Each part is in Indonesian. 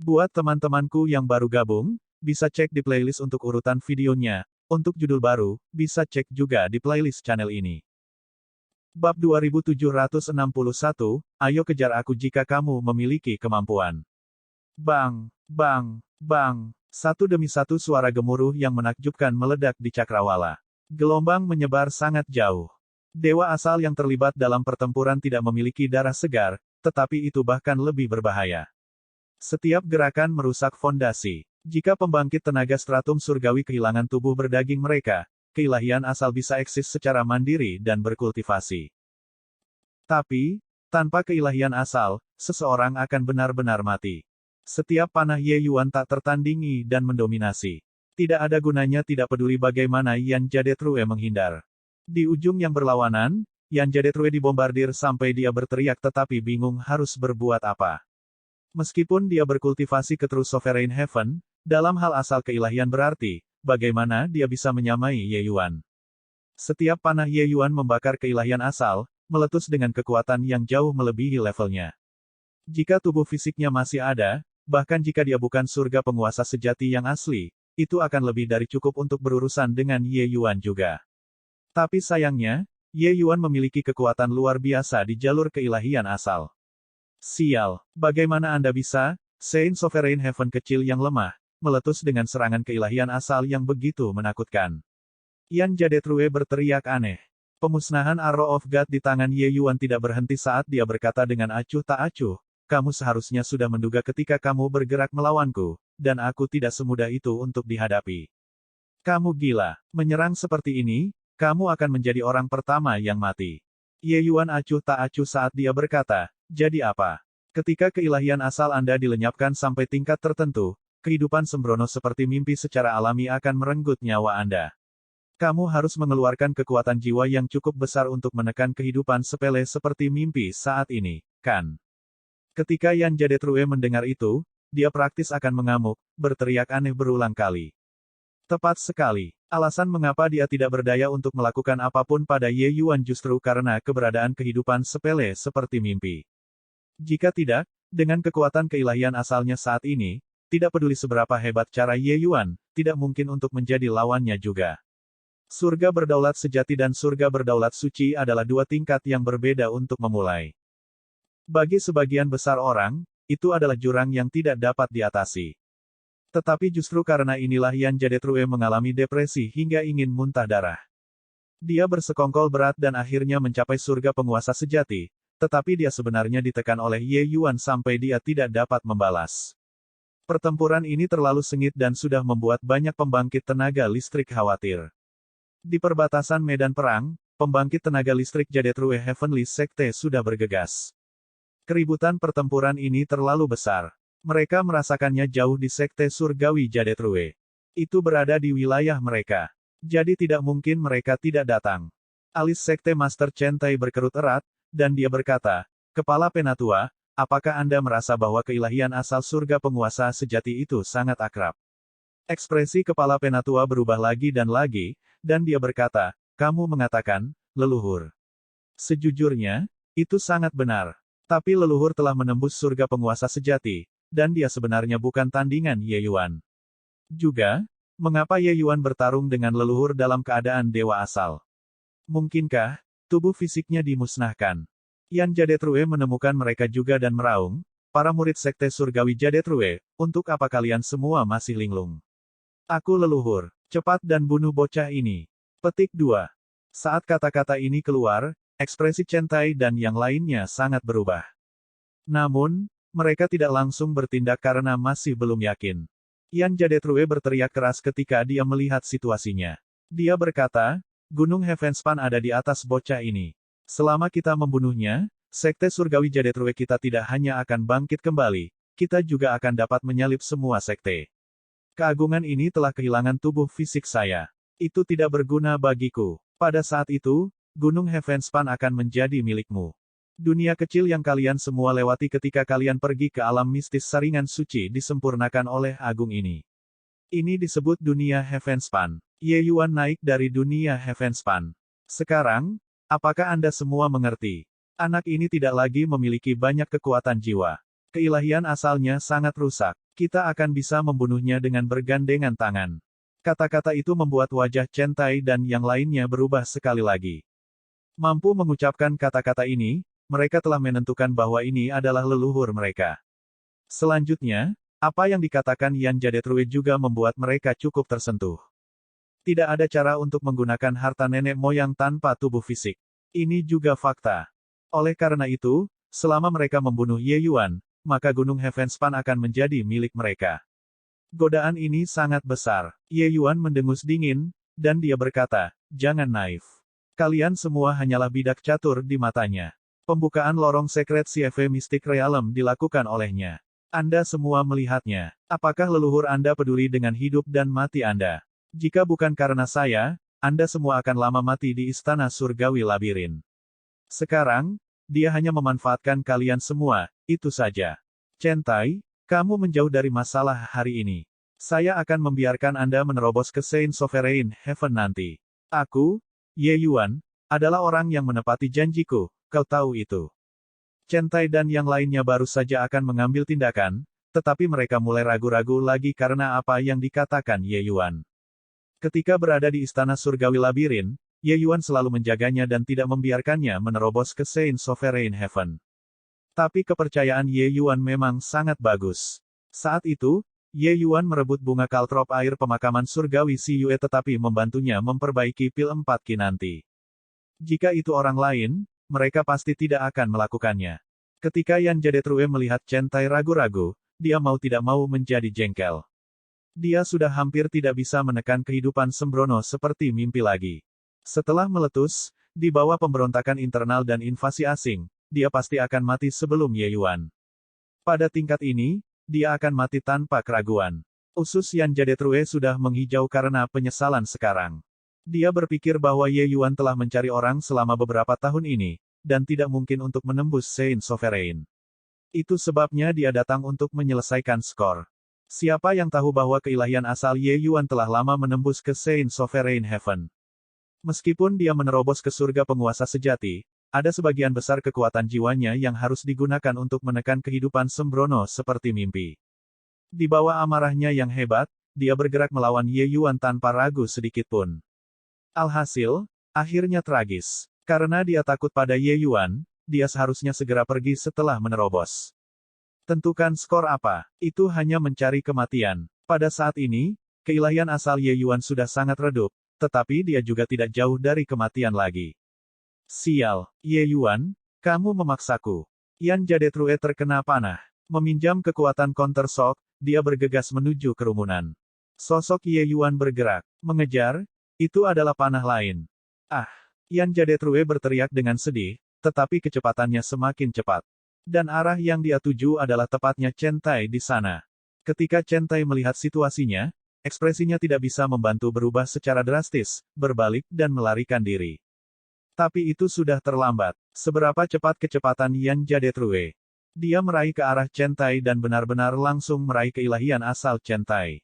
Buat teman-temanku yang baru gabung, bisa cek di playlist untuk urutan videonya. Untuk judul baru, bisa cek juga di playlist channel ini. Bab 2761, ayo kejar aku jika kamu memiliki kemampuan. Bang, bang, bang. Satu demi satu suara gemuruh yang menakjubkan meledak di cakrawala. Gelombang menyebar sangat jauh. Dewa asal yang terlibat dalam pertempuran tidak memiliki darah segar, tetapi itu bahkan lebih berbahaya. Setiap gerakan merusak fondasi. Jika pembangkit tenaga stratum surgawi kehilangan tubuh berdaging mereka, keilahian asal bisa eksis secara mandiri dan berkultivasi. Tapi, tanpa keilahian asal, seseorang akan benar-benar mati. Setiap panah Ye Yuan tak tertandingi dan mendominasi. Tidak ada gunanya tidak peduli bagaimana Yan Jadetrue menghindar. Di ujung yang berlawanan, Yan Jadetrue dibombardir sampai dia berteriak tetapi bingung harus berbuat apa. Meskipun dia berkultivasi ke True Sovereign Heaven, dalam hal asal keilahian berarti, bagaimana dia bisa menyamai Ye Yuan. Setiap panah Ye Yuan membakar keilahian asal, meletus dengan kekuatan yang jauh melebihi levelnya. Jika tubuh fisiknya masih ada, bahkan jika dia bukan surga penguasa sejati yang asli, itu akan lebih dari cukup untuk berurusan dengan Ye Yuan juga. Tapi sayangnya, Ye Yuan memiliki kekuatan luar biasa di jalur keilahian asal. Sial, bagaimana Anda bisa, Saint Sovereign Heaven kecil yang lemah, meletus dengan serangan keilahian asal yang begitu menakutkan. Yan Jadetrue berteriak aneh. Pemusnahan Arrow of God di tangan Ye Yuan tidak berhenti saat dia berkata dengan acuh tak acuh, kamu seharusnya sudah menduga ketika kamu bergerak melawanku, dan aku tidak semudah itu untuk dihadapi. Kamu gila, menyerang seperti ini, kamu akan menjadi orang pertama yang mati. Ye Yuan acuh tak acuh saat dia berkata, jadi apa? Ketika keilahian asal Anda dilenyapkan sampai tingkat tertentu, kehidupan sembrono seperti mimpi secara alami akan merenggut nyawa Anda. Kamu harus mengeluarkan kekuatan jiwa yang cukup besar untuk menekan kehidupan sepele seperti mimpi saat ini, kan? Ketika Yan Jadetrue mendengar itu, dia praktis akan mengamuk, berteriak aneh berulang kali. Tepat sekali. Alasan mengapa dia tidak berdaya untuk melakukan apapun pada Ye Yuan justru karena keberadaan kehidupan sepele seperti mimpi. Jika tidak, dengan kekuatan keilahian asalnya saat ini, tidak peduli seberapa hebat cara Ye Yuan, tidak mungkin untuk menjadi lawannya juga. Surga berdaulat sejati dan surga berdaulat suci adalah dua tingkat yang berbeda untuk memulai. Bagi sebagian besar orang, itu adalah jurang yang tidak dapat diatasi. Tetapi justru karena inilah Yan Jadetrue mengalami depresi hingga ingin muntah darah. Dia bersekongkol berat dan akhirnya mencapai surga penguasa sejati, tetapi dia sebenarnya ditekan oleh Ye Yuan sampai dia tidak dapat membalas. Pertempuran ini terlalu sengit dan sudah membuat banyak pembangkit tenaga listrik khawatir. Di perbatasan medan perang, pembangkit tenaga listrik Jadetrue Heavenly Sekte sudah bergegas. Keributan pertempuran ini terlalu besar. Mereka merasakannya jauh di Sekte Surgawi Jadetrue. Itu berada di wilayah mereka. Jadi tidak mungkin mereka tidak datang. Alis Sekte Master Chen Tai berkerut erat, dan dia berkata, Kepala Penatua, apakah Anda merasa bahwa keilahian asal surga penguasa sejati itu sangat akrab? Ekspresi Kepala Penatua berubah lagi, dan dia berkata, kamu mengatakan, leluhur. Sejujurnya, itu sangat benar. Tapi leluhur telah menembus surga penguasa sejati, dan dia sebenarnya bukan tandingan Ye Yuan. Juga, mengapa Ye Yuan bertarung dengan leluhur dalam keadaan dewa asal? Mungkinkah tubuh fisiknya dimusnahkan? Yan Jadetrue menemukan mereka juga dan meraung, para murid Sekte Surgawi Jadetrue, untuk apa kalian semua masih linglung? Aku leluhur, cepat dan bunuh bocah ini. Petik 2. Saat kata-kata ini keluar, ekspresi Chen Tai dan yang lainnya sangat berubah. Namun, mereka tidak langsung bertindak karena masih belum yakin. Yan Jadetrue berteriak keras ketika dia melihat situasinya. Dia berkata, Gunung Heavenspan ada di atas bocah ini. Selama kita membunuhnya, Sekte Surgawi Jadetrue kita tidak hanya akan bangkit kembali, kita juga akan dapat menyalip semua sekte. Keagungan ini telah kehilangan tubuh fisik saya. Itu tidak berguna bagiku. Pada saat itu, Gunung Heavenspan akan menjadi milikmu. Dunia kecil yang kalian semua lewati ketika kalian pergi ke alam mistis saringan suci disempurnakan oleh agung ini. Ini disebut dunia Heavenspan. Ye Yuan naik dari dunia Heavenspan. Sekarang, apakah Anda semua mengerti? Anak ini tidak lagi memiliki banyak kekuatan jiwa. Keilahian asalnya sangat rusak. Kita akan bisa membunuhnya dengan bergandengan tangan. Kata-kata itu membuat wajah Chen Tai dan yang lainnya berubah sekali lagi. Mampu mengucapkan kata-kata ini, mereka telah menentukan bahwa ini adalah leluhur mereka. Selanjutnya, apa yang dikatakan Yan Jadetrue juga membuat mereka cukup tersentuh. Tidak ada cara untuk menggunakan harta nenek moyang tanpa tubuh fisik. Ini juga fakta. Oleh karena itu, selama mereka membunuh Ye Yuan, maka Gunung Heavenspan akan menjadi milik mereka. Godaan ini sangat besar. Ye Yuan mendengus dingin, dan dia berkata, jangan naif. Kalian semua hanyalah bidak catur di matanya. Pembukaan lorong sekret CFE Mystic Realm dilakukan olehnya. Anda semua melihatnya. Apakah leluhur Anda peduli dengan hidup dan mati Anda? Jika bukan karena saya, Anda semua akan lama mati di istana surgawi labirin. Sekarang, dia hanya memanfaatkan kalian semua, itu saja. Chen Tai, kamu menjauh dari masalah hari ini. Saya akan membiarkan Anda menerobos ke Saint Sovereign Heaven nanti. Aku, Ye Yuan, adalah orang yang menepati janjiku, kau tahu itu. Chen Tai dan yang lainnya baru saja akan mengambil tindakan, tetapi mereka mulai ragu-ragu lagi karena apa yang dikatakan Ye Yuan. Ketika berada di istana surgawi labirin, Ye Yuan selalu menjaganya dan tidak membiarkannya menerobos ke Saint Sovereign Heaven. Tapi kepercayaan Ye Yuan memang sangat bagus. Saat itu, Ye Yuan merebut bunga kaltrop air pemakaman surgawi Si Yue tetapi membantunya memperbaiki pil 4 Ki nanti. Jika itu orang lain, mereka pasti tidak akan melakukannya. Ketika Yan Jadetrue melihat Chen Tai ragu-ragu, dia mau tidak mau menjadi jengkel. Dia sudah hampir tidak bisa menekan kehidupan sembrono seperti mimpi lagi. Setelah meletus, di bawah pemberontakan internal dan invasi asing, dia pasti akan mati sebelum Ye Yuan. Pada tingkat ini, dia akan mati tanpa keraguan. Usus Yan Jadetrue sudah menghijau karena penyesalan sekarang. Dia berpikir bahwa Ye Yuan telah mencari orang selama beberapa tahun ini, dan tidak mungkin untuk menembus Saint Sovereign. Itu sebabnya dia datang untuk menyelesaikan skor. Siapa yang tahu bahwa keilahian asal Ye Yuan telah lama menembus ke Saint Sovereign Heaven. Meskipun dia menerobos ke surga penguasa sejati, ada sebagian besar kekuatan jiwanya yang harus digunakan untuk menekan kehidupan sembrono seperti mimpi. Di bawah amarahnya yang hebat, dia bergerak melawan Ye Yuan tanpa ragu sedikitpun. Alhasil, akhirnya tragis. Karena dia takut pada Ye Yuan, dia seharusnya segera pergi setelah menerobos. Tentukan skor apa? Itu hanya mencari kematian. Pada saat ini, keilahian asal Ye Yuan sudah sangat redup, tetapi dia juga tidak jauh dari kematian lagi. Sial, Ye Yuan, kamu memaksaku. Yan Jadetrue terkena panah. Meminjam kekuatan counter shock, dia bergegas menuju kerumunan. Sosok Ye Yuan bergerak, mengejar, itu adalah panah lain. Ah! Yan Jadetrue berteriak dengan sedih, tetapi kecepatannya semakin cepat. Dan arah yang dia tuju adalah tepatnya Chen Tai di sana. Ketika Chen Tai melihat situasinya, ekspresinya tidak bisa membantu berubah secara drastis, berbalik dan melarikan diri. Tapi itu sudah terlambat. Seberapa cepat kecepatan Yan Jadetrue? Dia meraih ke arah Chen Tai dan benar-benar langsung meraih keilahian asal Chen Tai.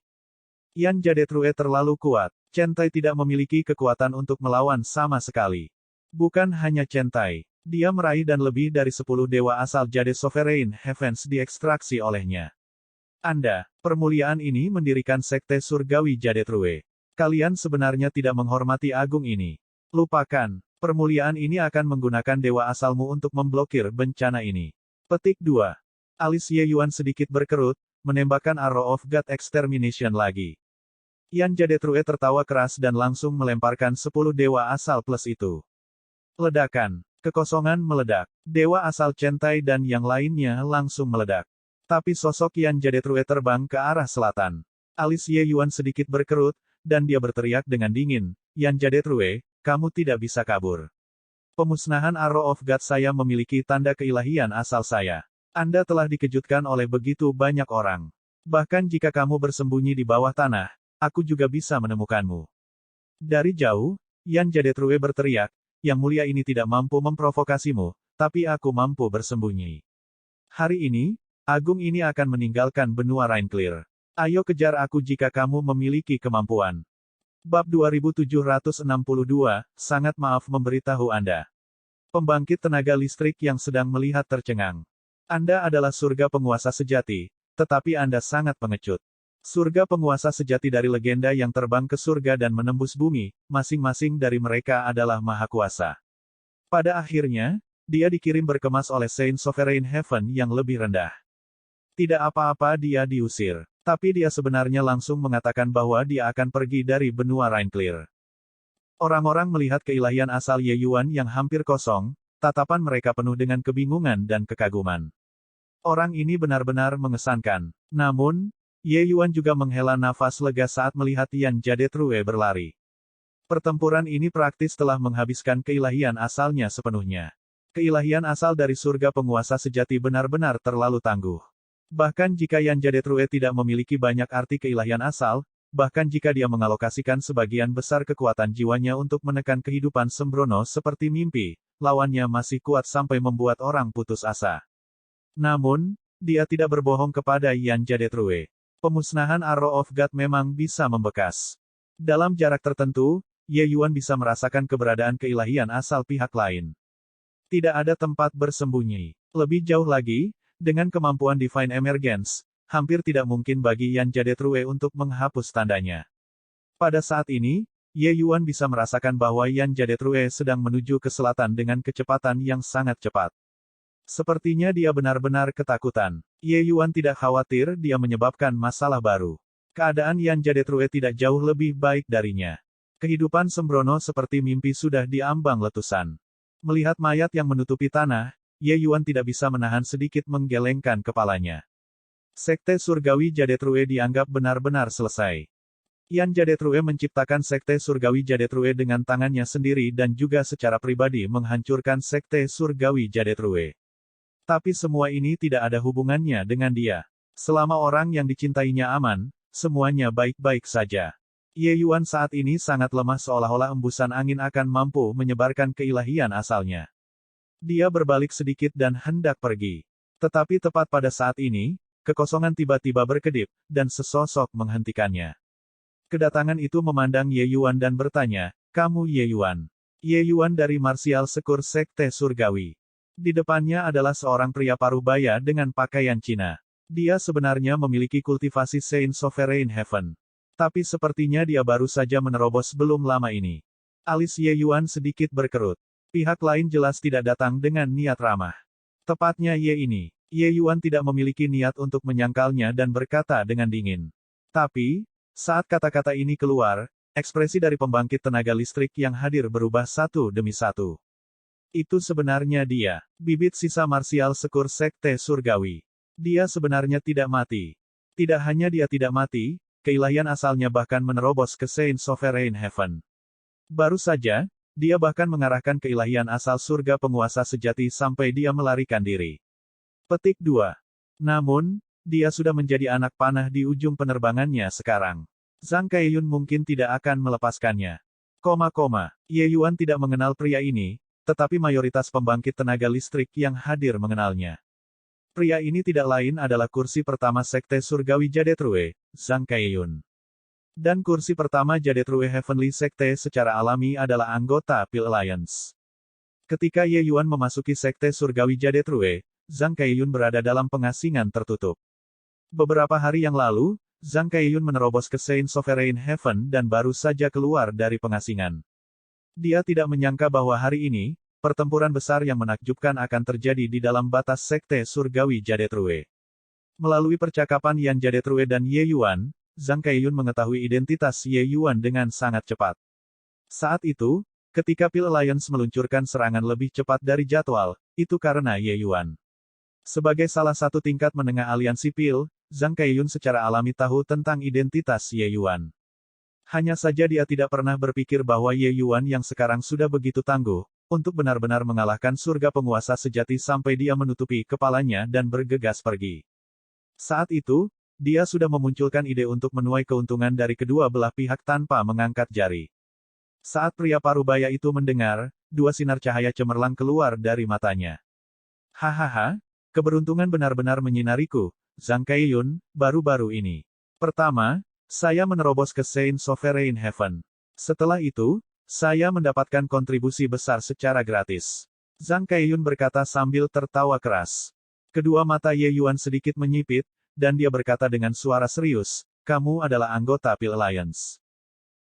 Yan Jadetrue terlalu kuat. Chen Tai tidak memiliki kekuatan untuk melawan sama sekali. Bukan hanya Chen Tai. Dia meraih dan lebih dari 10 dewa asal Jade Sovereign Heavens diekstraksi olehnya. Anda, permuliaan ini mendirikan sekte surgawi Jadetrue. Kalian sebenarnya tidak menghormati agung ini. Lupakan. Permuliaan ini akan menggunakan dewa asalmu untuk memblokir bencana ini. Petik 2. Alis Ye Yuan sedikit berkerut, menembakkan Arrow of God Extermination lagi. Yan Jadetrue tertawa keras dan langsung melemparkan 10 dewa asal plus itu. Ledakan. Kekosongan meledak. Dewa asal Chen Tai dan yang lainnya langsung meledak. Tapi sosok Yan Jadetrue terbang ke arah selatan. Alis Ye Yuan sedikit berkerut, dan dia berteriak dengan dingin, Yan Jadetrue, kamu tidak bisa kabur. Pemusnahan Arrow of God saya memiliki tanda keilahian asal saya. Anda telah dikejutkan oleh begitu banyak orang. Bahkan jika kamu bersembunyi di bawah tanah, aku juga bisa menemukanmu. Dari jauh, Yan Jadetrue berteriak, yang mulia ini tidak mampu memprovokasimu, tapi aku mampu bersembunyi. Hari ini, agung ini akan meninggalkan benua Rainclear. Ayo kejar aku jika kamu memiliki kemampuan. Bab 2762, sangat maaf memberitahu Anda. Pembangkit tenaga listrik yang sedang melihat tercengang. Anda adalah surga penguasa sejati, tetapi Anda sangat pengecut. Surga penguasa sejati dari legenda yang terbang ke surga dan menembus bumi, masing-masing dari mereka adalah maha kuasa. Pada akhirnya, dia dikirim berkemas oleh Saint Sovereign Heaven yang lebih rendah. Tidak apa-apa dia diusir. Tapi dia sebenarnya langsung mengatakan bahwa dia akan pergi dari benua Rainclear. Orang-orang melihat keilahian asal Ye Yuan yang hampir kosong, tatapan mereka penuh dengan kebingungan dan kekaguman. Orang ini benar-benar mengesankan. Namun, Ye Yuan juga menghela nafas lega saat melihat Yan Jadetrue berlari. Pertempuran ini praktis telah menghabiskan keilahian asalnya sepenuhnya. Keilahian asal dari surga penguasa sejati benar-benar terlalu tangguh. Bahkan jika Yan Jadetrue tidak memiliki banyak arti keilahian asal, bahkan jika dia mengalokasikan sebagian besar kekuatan jiwanya untuk menekan kehidupan sembrono seperti mimpi, lawannya masih kuat sampai membuat orang putus asa. Namun, dia tidak berbohong kepada Yan Jadetrue. Pemusnahan Arrow of God memang bisa membekas. Dalam jarak tertentu, Ye Yuan bisa merasakan keberadaan keilahian asal pihak lain. Tidak ada tempat bersembunyi. Lebih jauh lagi, dengan kemampuan Divine Emergence, hampir tidak mungkin bagi Yan Jadetrue untuk menghapus tandanya. Pada saat ini, Ye Yuan bisa merasakan bahwa Yan Jadetrue sedang menuju ke selatan dengan kecepatan yang sangat cepat. Sepertinya dia benar-benar ketakutan. Ye Yuan tidak khawatir dia menyebabkan masalah baru. Keadaan Yan Jadetrue tidak jauh lebih baik darinya. Kehidupan sembrono seperti mimpi sudah diambang letusan. Melihat mayat yang menutupi tanah, Ye Yuan tidak bisa menahan sedikit menggelengkan kepalanya. Sekte Surgawi Jadetrue dianggap benar-benar selesai. Yan Jadetrue menciptakan Sekte Surgawi Jadetrue dengan tangannya sendiri dan juga secara pribadi menghancurkan Sekte Surgawi Jadetrue. Tapi semua ini tidak ada hubungannya dengan dia. Selama orang yang dicintainya aman, semuanya baik-baik saja. Ye Yuan saat ini sangat lemah seolah-olah embusan angin akan mampu menyebarkan keilahian asalnya. Dia berbalik sedikit dan hendak pergi. Tetapi tepat pada saat ini, kekosongan tiba-tiba berkedip, dan sesosok menghentikannya. Kedatangan itu memandang Ye Yuan dan bertanya, "Kamu Ye Yuan?" Ye Yuan dari Martial Sekte Sekte Surgawi. Di depannya adalah seorang pria paruh baya dengan pakaian Cina. Dia sebenarnya memiliki kultivasi Saint Sovereign Heaven. Tapi sepertinya dia baru saja menerobos belum lama ini. Alis Ye Yuan sedikit berkerut. Pihak lain jelas tidak datang dengan niat ramah. Tepatnya Ye ini. Ye Yuan tidak memiliki niat untuk menyangkalnya dan berkata dengan dingin. Tapi, saat kata-kata ini keluar, ekspresi dari pembangkit tenaga listrik yang hadir berubah satu demi satu. Itu sebenarnya dia, bibit sisa Martial Sekte Surgawi. Dia sebenarnya tidak mati. Tidak hanya dia tidak mati, keilahian asalnya bahkan menerobos ke Saint Sovereign Heaven. Baru saja, dia bahkan mengarahkan keilahian asal surga penguasa sejati sampai dia melarikan diri. Petik 2. Namun, dia sudah menjadi anak panah di ujung penerbangannya sekarang. Zhang Kaiyun mungkin tidak akan melepaskannya. Ye Yuan tidak mengenal pria ini, tetapi mayoritas pembangkit tenaga listrik yang hadir mengenalnya. Pria ini tidak lain adalah kursi pertama Sekte Surgawi Jadetrue, Zhang Kaiyun. Dan kursi pertama Jadetrue Heavenly Sekte secara alami adalah anggota Pil Alliance. Ketika Ye Yuan memasuki Sekte Surgawi Jadetrue, Zhang Kaiyun berada dalam pengasingan tertutup. Beberapa hari yang lalu, Zhang Kaiyun menerobos ke Saint Sovereign Heaven dan baru saja keluar dari pengasingan. Dia tidak menyangka bahwa hari ini, pertempuran besar yang menakjubkan akan terjadi di dalam batas Sekte Surgawi Jadetrue. Melalui percakapan Yan Jadetrue dan Ye Yuan, Zhang Kaiyun mengetahui identitas Ye Yuan dengan sangat cepat. Saat itu, ketika Pil Alliance meluncurkan serangan lebih cepat dari jadwal, itu karena Ye Yuan. Sebagai salah satu tingkat menengah aliansi Pil, Zhang Kaiyun secara alami tahu tentang identitas Ye Yuan. Hanya saja dia tidak pernah berpikir bahwa Ye Yuan yang sekarang sudah begitu tangguh, untuk benar-benar mengalahkan surga penguasa sejati sampai dia menutupi kepalanya dan bergegas pergi. Saat itu, dia sudah memunculkan ide untuk menuai keuntungan dari kedua belah pihak tanpa mengangkat jari. Saat pria parubaya itu mendengar, dua sinar cahaya cemerlang keluar dari matanya. Hahaha, keberuntungan benar-benar menyinariku, Zhang Kaiyun, baru-baru ini. Pertama, saya menerobos ke Saint Sovereign Heaven. Setelah itu, saya mendapatkan kontribusi besar secara gratis. Zhang Kaiyun berkata sambil tertawa keras. Kedua mata Ye Yuan sedikit menyipit, dan dia berkata dengan suara serius, kamu adalah anggota Pil Alliance.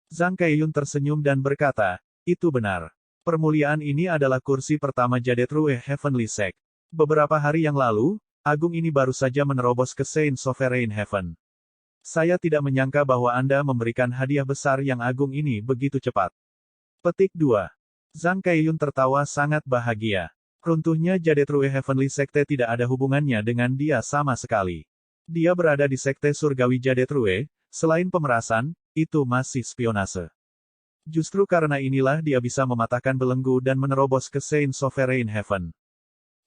Zhang Kaiyun tersenyum dan berkata, itu benar. Permuliaan ini adalah kursi pertama Jade True Heavenly Sect. Beberapa hari yang lalu, agung ini baru saja menerobos ke Saint Sovereign Heaven. Saya tidak menyangka bahwa Anda memberikan hadiah besar yang agung ini begitu cepat. Petik 2. Zhang Kaiyun tertawa sangat bahagia. Runtuhnya Jade True Heavenly Sekte tidak ada hubungannya dengan dia sama sekali. Dia berada di Sekte Surgawi Jade True, selain pemerasan, itu masih spionase. Justru karena inilah dia bisa mematahkan belenggu dan menerobos ke Saint Sovereign Heaven.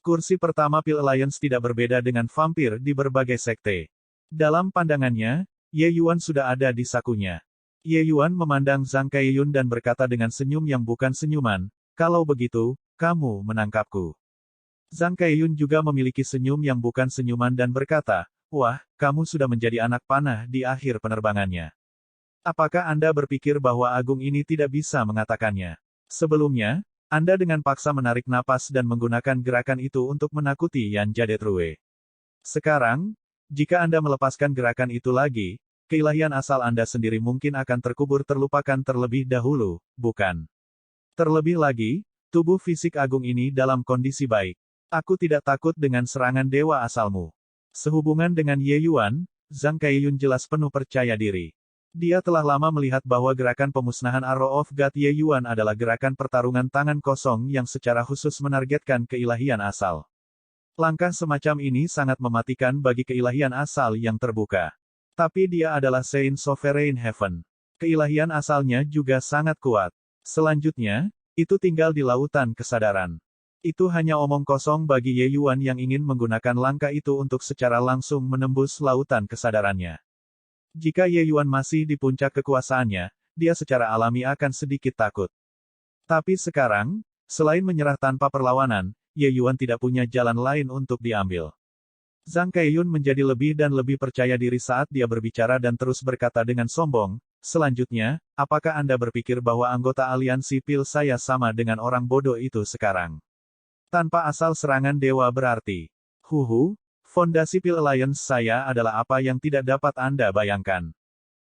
Kursi pertama Pil Alliance tidak berbeda dengan vampir di berbagai sekte. Dalam pandangannya, Ye Yuan sudah ada di sakunya. Ye Yuan memandang Zhang Kaiyun dan berkata dengan senyum yang bukan senyuman, kalau begitu, kamu menangkapku. Zhang Kaiyun juga memiliki senyum yang bukan senyuman dan berkata, wah, kamu sudah menjadi anak panah di akhir penerbangannya. Apakah Anda berpikir bahwa agung ini tidak bisa mengatakannya? Sebelumnya, Anda dengan paksa menarik napas dan menggunakan gerakan itu untuk menakuti Yan Jade True. Sekarang, jika Anda melepaskan gerakan itu lagi, keilahian asal Anda sendiri mungkin akan terkubur terlupakan terlebih dahulu, bukan? Terlebih lagi, tubuh fisik agung ini dalam kondisi baik. Aku tidak takut dengan serangan dewa asalmu. Sehubungan dengan Ye Yuan, Zhang Kaiyun jelas penuh percaya diri. Dia telah lama melihat bahwa gerakan pemusnahan Arrow of God Ye Yuan adalah gerakan pertarungan tangan kosong yang secara khusus menargetkan keilahian asal. Langkah semacam ini sangat mematikan bagi keilahian asal yang terbuka. Tapi dia adalah Saint Sovereign Heaven. Keilahian asalnya juga sangat kuat. Selanjutnya, itu tinggal di lautan kesadaran. Itu hanya omong kosong bagi Ye Yuan yang ingin menggunakan langkah itu untuk secara langsung menembus lautan kesadarannya. Jika Ye Yuan masih di puncak kekuasaannya, dia secara alami akan sedikit takut. Tapi sekarang, selain menyerah tanpa perlawanan, Ye Yuan tidak punya jalan lain untuk diambil. Zhang Kaiyun menjadi lebih dan lebih percaya diri saat dia berbicara dan terus berkata dengan sombong, selanjutnya, apakah Anda berpikir bahwa anggota aliansi Pil saya sama dengan orang bodoh itu sekarang? Tanpa asal serangan dewa berarti. Fondasi Pil Alliance saya adalah apa yang tidak dapat Anda bayangkan.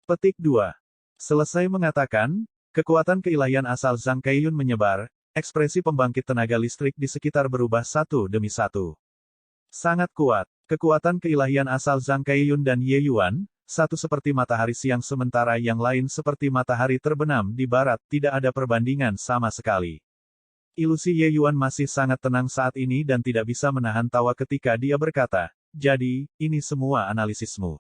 Petik 2. Selesai mengatakan, kekuatan keilahian asal Zhang Kaiyun menyebar, ekspresi pembangkit tenaga listrik di sekitar berubah satu demi satu. Sangat kuat. Kekuatan keilahian asal Zhang Kaiyun dan Ye Yuan, satu seperti matahari siang sementara yang lain seperti matahari terbenam di barat, tidak ada perbandingan sama sekali. Ilusi Ye Yuan masih sangat tenang saat ini dan tidak bisa menahan tawa ketika dia berkata, jadi, ini semua analisismu.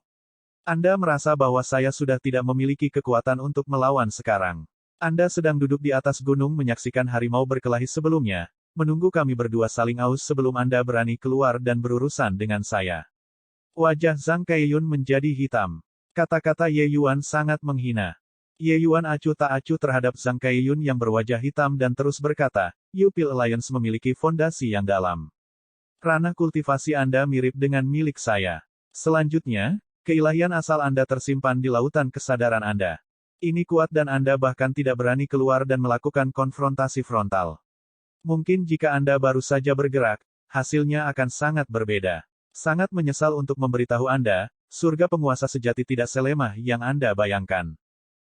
Anda merasa bahwa saya sudah tidak memiliki kekuatan untuk melawan sekarang. Anda sedang duduk di atas gunung menyaksikan harimau berkelahi sebelumnya, menunggu kami berdua saling aus sebelum Anda berani keluar dan berurusan dengan saya. Wajah Zhang Kaiyun menjadi hitam. Kata-kata Ye Yuan sangat menghina. Ye Yuan acuh tak acuh terhadap Zhang Kaiyun yang berwajah hitam dan terus berkata, Pil Alliance memiliki fondasi yang dalam. Ranah kultivasi Anda mirip dengan milik saya. Selanjutnya, keilahian asal Anda tersimpan di lautan kesadaran Anda. Ini kuat dan Anda bahkan tidak berani keluar dan melakukan konfrontasi frontal. Mungkin jika Anda baru saja bergerak, hasilnya akan sangat berbeda. Sangat menyesal untuk memberitahu Anda, surga penguasa sejati tidak selemah yang Anda bayangkan.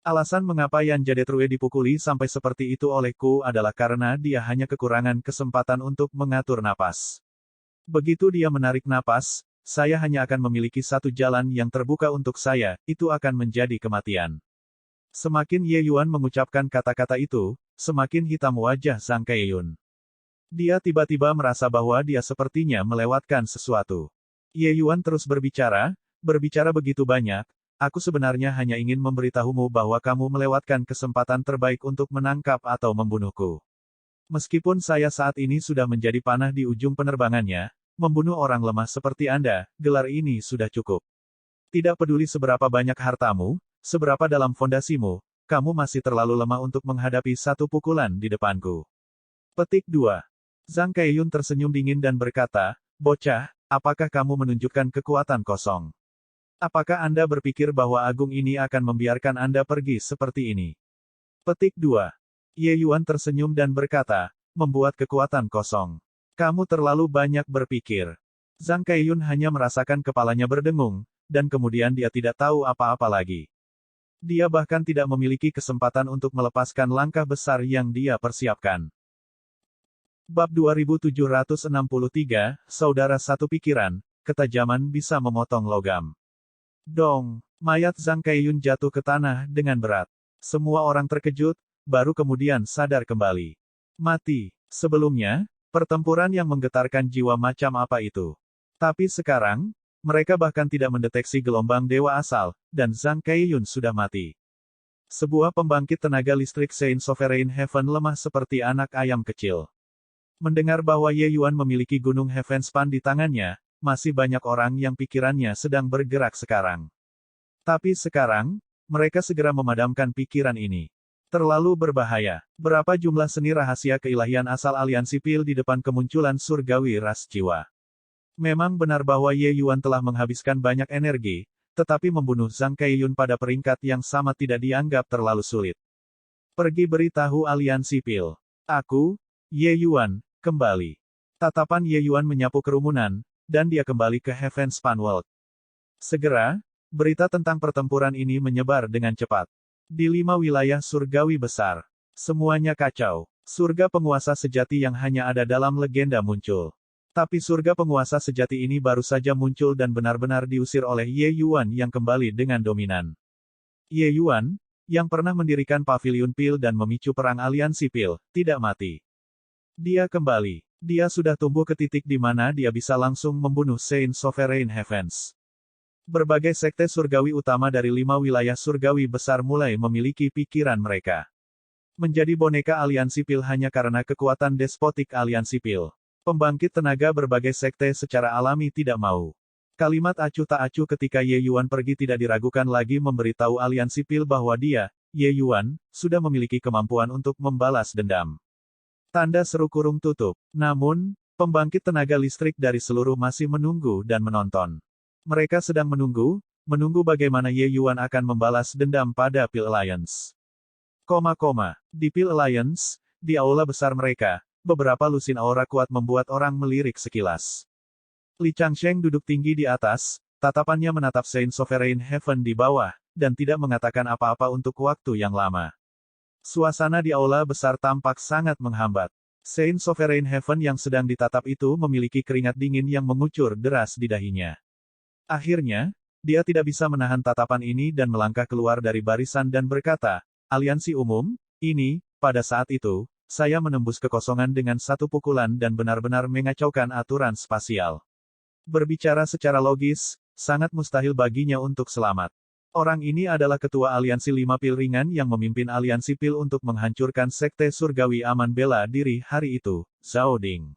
Alasan mengapa Yan Jade True dipukuli sampai seperti itu olehku adalah karena dia hanya kekurangan kesempatan untuk mengatur napas. Begitu dia menarik napas, saya hanya akan memiliki satu jalan yang terbuka untuk saya, itu akan menjadi kematian. Semakin Ye Yuan mengucapkan kata-kata itu, semakin hitam wajah Zhang Kaiyun. Dia tiba-tiba merasa bahwa dia sepertinya melewatkan sesuatu. Ye Yuan terus berbicara begitu banyak, aku sebenarnya hanya ingin memberitahumu bahwa kamu melewatkan kesempatan terbaik untuk menangkap atau membunuhku. Meskipun saya saat ini sudah menjadi panah di ujung penerbangannya, membunuh orang lemah seperti Anda, gelar ini sudah cukup. Tidak peduli seberapa banyak hartamu, seberapa dalam fondasimu, kamu masih terlalu lemah untuk menghadapi satu pukulan di depanku. Petik 2. Zhang Kaiyun tersenyum dingin dan berkata, bocah, apakah kamu menunjukkan kekuatan kosong? Apakah Anda berpikir bahwa agung ini akan membiarkan Anda pergi seperti ini? Petik 2. Ye Yuan tersenyum dan berkata, membuat kekuatan kosong. Kamu terlalu banyak berpikir. Zhang Keiyun hanya merasakan kepalanya berdengung, dan kemudian dia tidak tahu apa-apa lagi. Dia bahkan tidak memiliki kesempatan untuk melepaskan langkah besar yang dia persiapkan. Bab 2763, Saudara Satu Pikiran, Ketajaman Bisa Memotong Logam. Dong, mayat Zhang Keiyun jatuh ke tanah dengan berat. Semua orang terkejut, baru kemudian sadar kembali. Mati. Sebelumnya, pertempuran yang menggetarkan jiwa macam apa itu? Tapi sekarang, mereka bahkan tidak mendeteksi gelombang dewa asal, dan Zhang Keiyun sudah mati. Sebuah pembangkit tenaga listrik Saint Sovereign Heaven lemah seperti anak ayam kecil. Mendengar bahwa Ye Yuan memiliki gunung Heavenspan di tangannya, masih banyak orang yang pikirannya sedang bergerak sekarang. Tapi sekarang, mereka segera memadamkan pikiran ini. Terlalu berbahaya. Berapa jumlah seni rahasia keilahian asal aliansi Pil di depan kemunculan surgawi ras jiwa? Memang benar bahwa Ye Yuan telah menghabiskan banyak energi, tetapi membunuh Zhang Keiyun pada peringkat yang sama tidak dianggap terlalu sulit. Pergi beritahu aliansi Pil. Aku, Ye Yuan, kembali. Tatapan Ye Yuan menyapu kerumunan, dan dia kembali ke Heavenspan World. Segera, berita tentang pertempuran ini menyebar dengan cepat. Di 5 wilayah surgawi besar. Semuanya kacau. Surga penguasa sejati yang hanya ada dalam legenda muncul. Tapi surga penguasa sejati ini baru saja muncul dan benar-benar diusir oleh Ye Yuan yang kembali dengan dominan. Ye Yuan, yang pernah mendirikan Pavilion Pil dan memicu perang aliansi Pil, tidak mati. Dia kembali. Dia sudah tumbuh ke titik di mana dia bisa langsung membunuh Saint Sovereign Heavens. Berbagai sekte surgawi utama dari 5 wilayah surgawi besar mulai memiliki pikiran mereka. Menjadi boneka aliansi Pil hanya karena kekuatan despotik aliansi Pil. Pembangkit tenaga berbagai sekte secara alami tidak mau. Kalimat acuh tak acuh ketika Ye Yuan pergi tidak diragukan lagi memberitahu aliansi Pil bahwa dia, Ye Yuan, sudah memiliki kemampuan untuk membalas dendam. Tanda seru kurung tutup. Namun, pembangkit tenaga listrik dari seluruh masih menunggu dan menonton. Mereka sedang menunggu bagaimana Ye Yuan akan membalas dendam pada Pil Alliance. Di Pil Alliance, di aula besar mereka, beberapa lusin aura kuat membuat orang melirik sekilas. Li Changsheng duduk tinggi di atas, tatapannya menatap Saint Sovereign Heaven di bawah, dan tidak mengatakan apa-apa untuk waktu yang lama. Suasana di aula besar tampak sangat menghambat. Saint Sovereign Heaven yang sedang ditatap itu memiliki keringat dingin yang mengucur deras di dahinya. Akhirnya, dia tidak bisa menahan tatapan ini dan melangkah keluar dari barisan dan berkata, "Aliansi umum, ini, pada saat itu, saya menembus kekosongan dengan satu pukulan dan benar-benar mengacaukan aturan spasial. Berbicara secara logis, sangat mustahil baginya untuk selamat. Orang ini adalah ketua aliansi 5 Pil ringan yang memimpin aliansi Pil untuk menghancurkan sekte surgawi aman bela diri hari itu, Zhao Ding."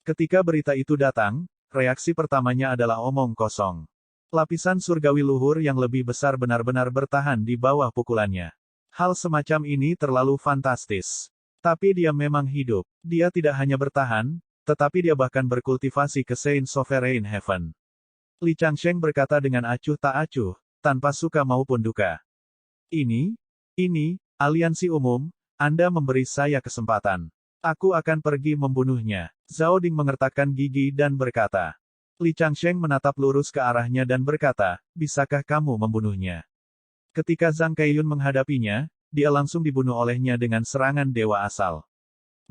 Ketika berita itu datang, reaksi pertamanya adalah omong kosong. Lapisan surgawi luhur yang lebih besar benar-benar bertahan di bawah pukulannya. Hal semacam ini terlalu fantastis. Tapi dia memang hidup. Dia tidak hanya bertahan, tetapi dia bahkan berkultivasi ke Saint Sovereign Heaven. Li Changsheng berkata dengan acuh tak acuh, tanpa suka maupun duka. Ini, aliansi umum, Anda memberi saya kesempatan. Aku akan pergi membunuhnya. Zhao Ding mengertakkan gigi dan berkata. Li Changsheng menatap lurus ke arahnya dan berkata, bisakah kamu membunuhnya? Ketika Zhang Keiyun menghadapinya, dia langsung dibunuh olehnya dengan serangan dewa asal.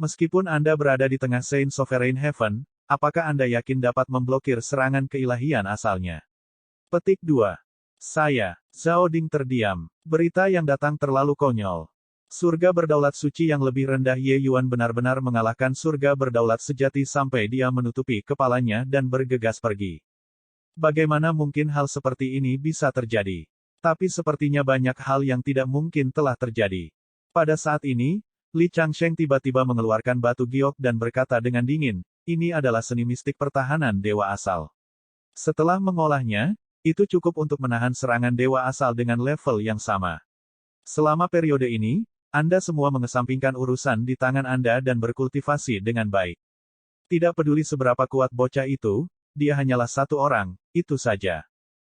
Meskipun Anda berada di tengah Saint Sovereign Heaven, apakah Anda yakin dapat memblokir serangan keilahian asalnya? Petik 2. Zhao Ding terdiam. Berita yang datang terlalu konyol. Surga berdaulat suci yang lebih rendah Ye Yuan benar-benar mengalahkan surga berdaulat sejati sampai dia menutupi kepalanya dan bergegas pergi. Bagaimana mungkin hal seperti ini bisa terjadi? Tapi sepertinya banyak hal yang tidak mungkin telah terjadi. Pada saat ini, Li Changsheng tiba-tiba mengeluarkan batu giok dan berkata dengan dingin, ini adalah seni mistik pertahanan dewa asal. Setelah mengolahnya, itu cukup untuk menahan serangan dewa asal dengan level yang sama. Selama periode ini, Anda semua mengesampingkan urusan di tangan Anda dan berkultivasi dengan baik. Tidak peduli seberapa kuat bocah itu, dia hanyalah satu orang, itu saja.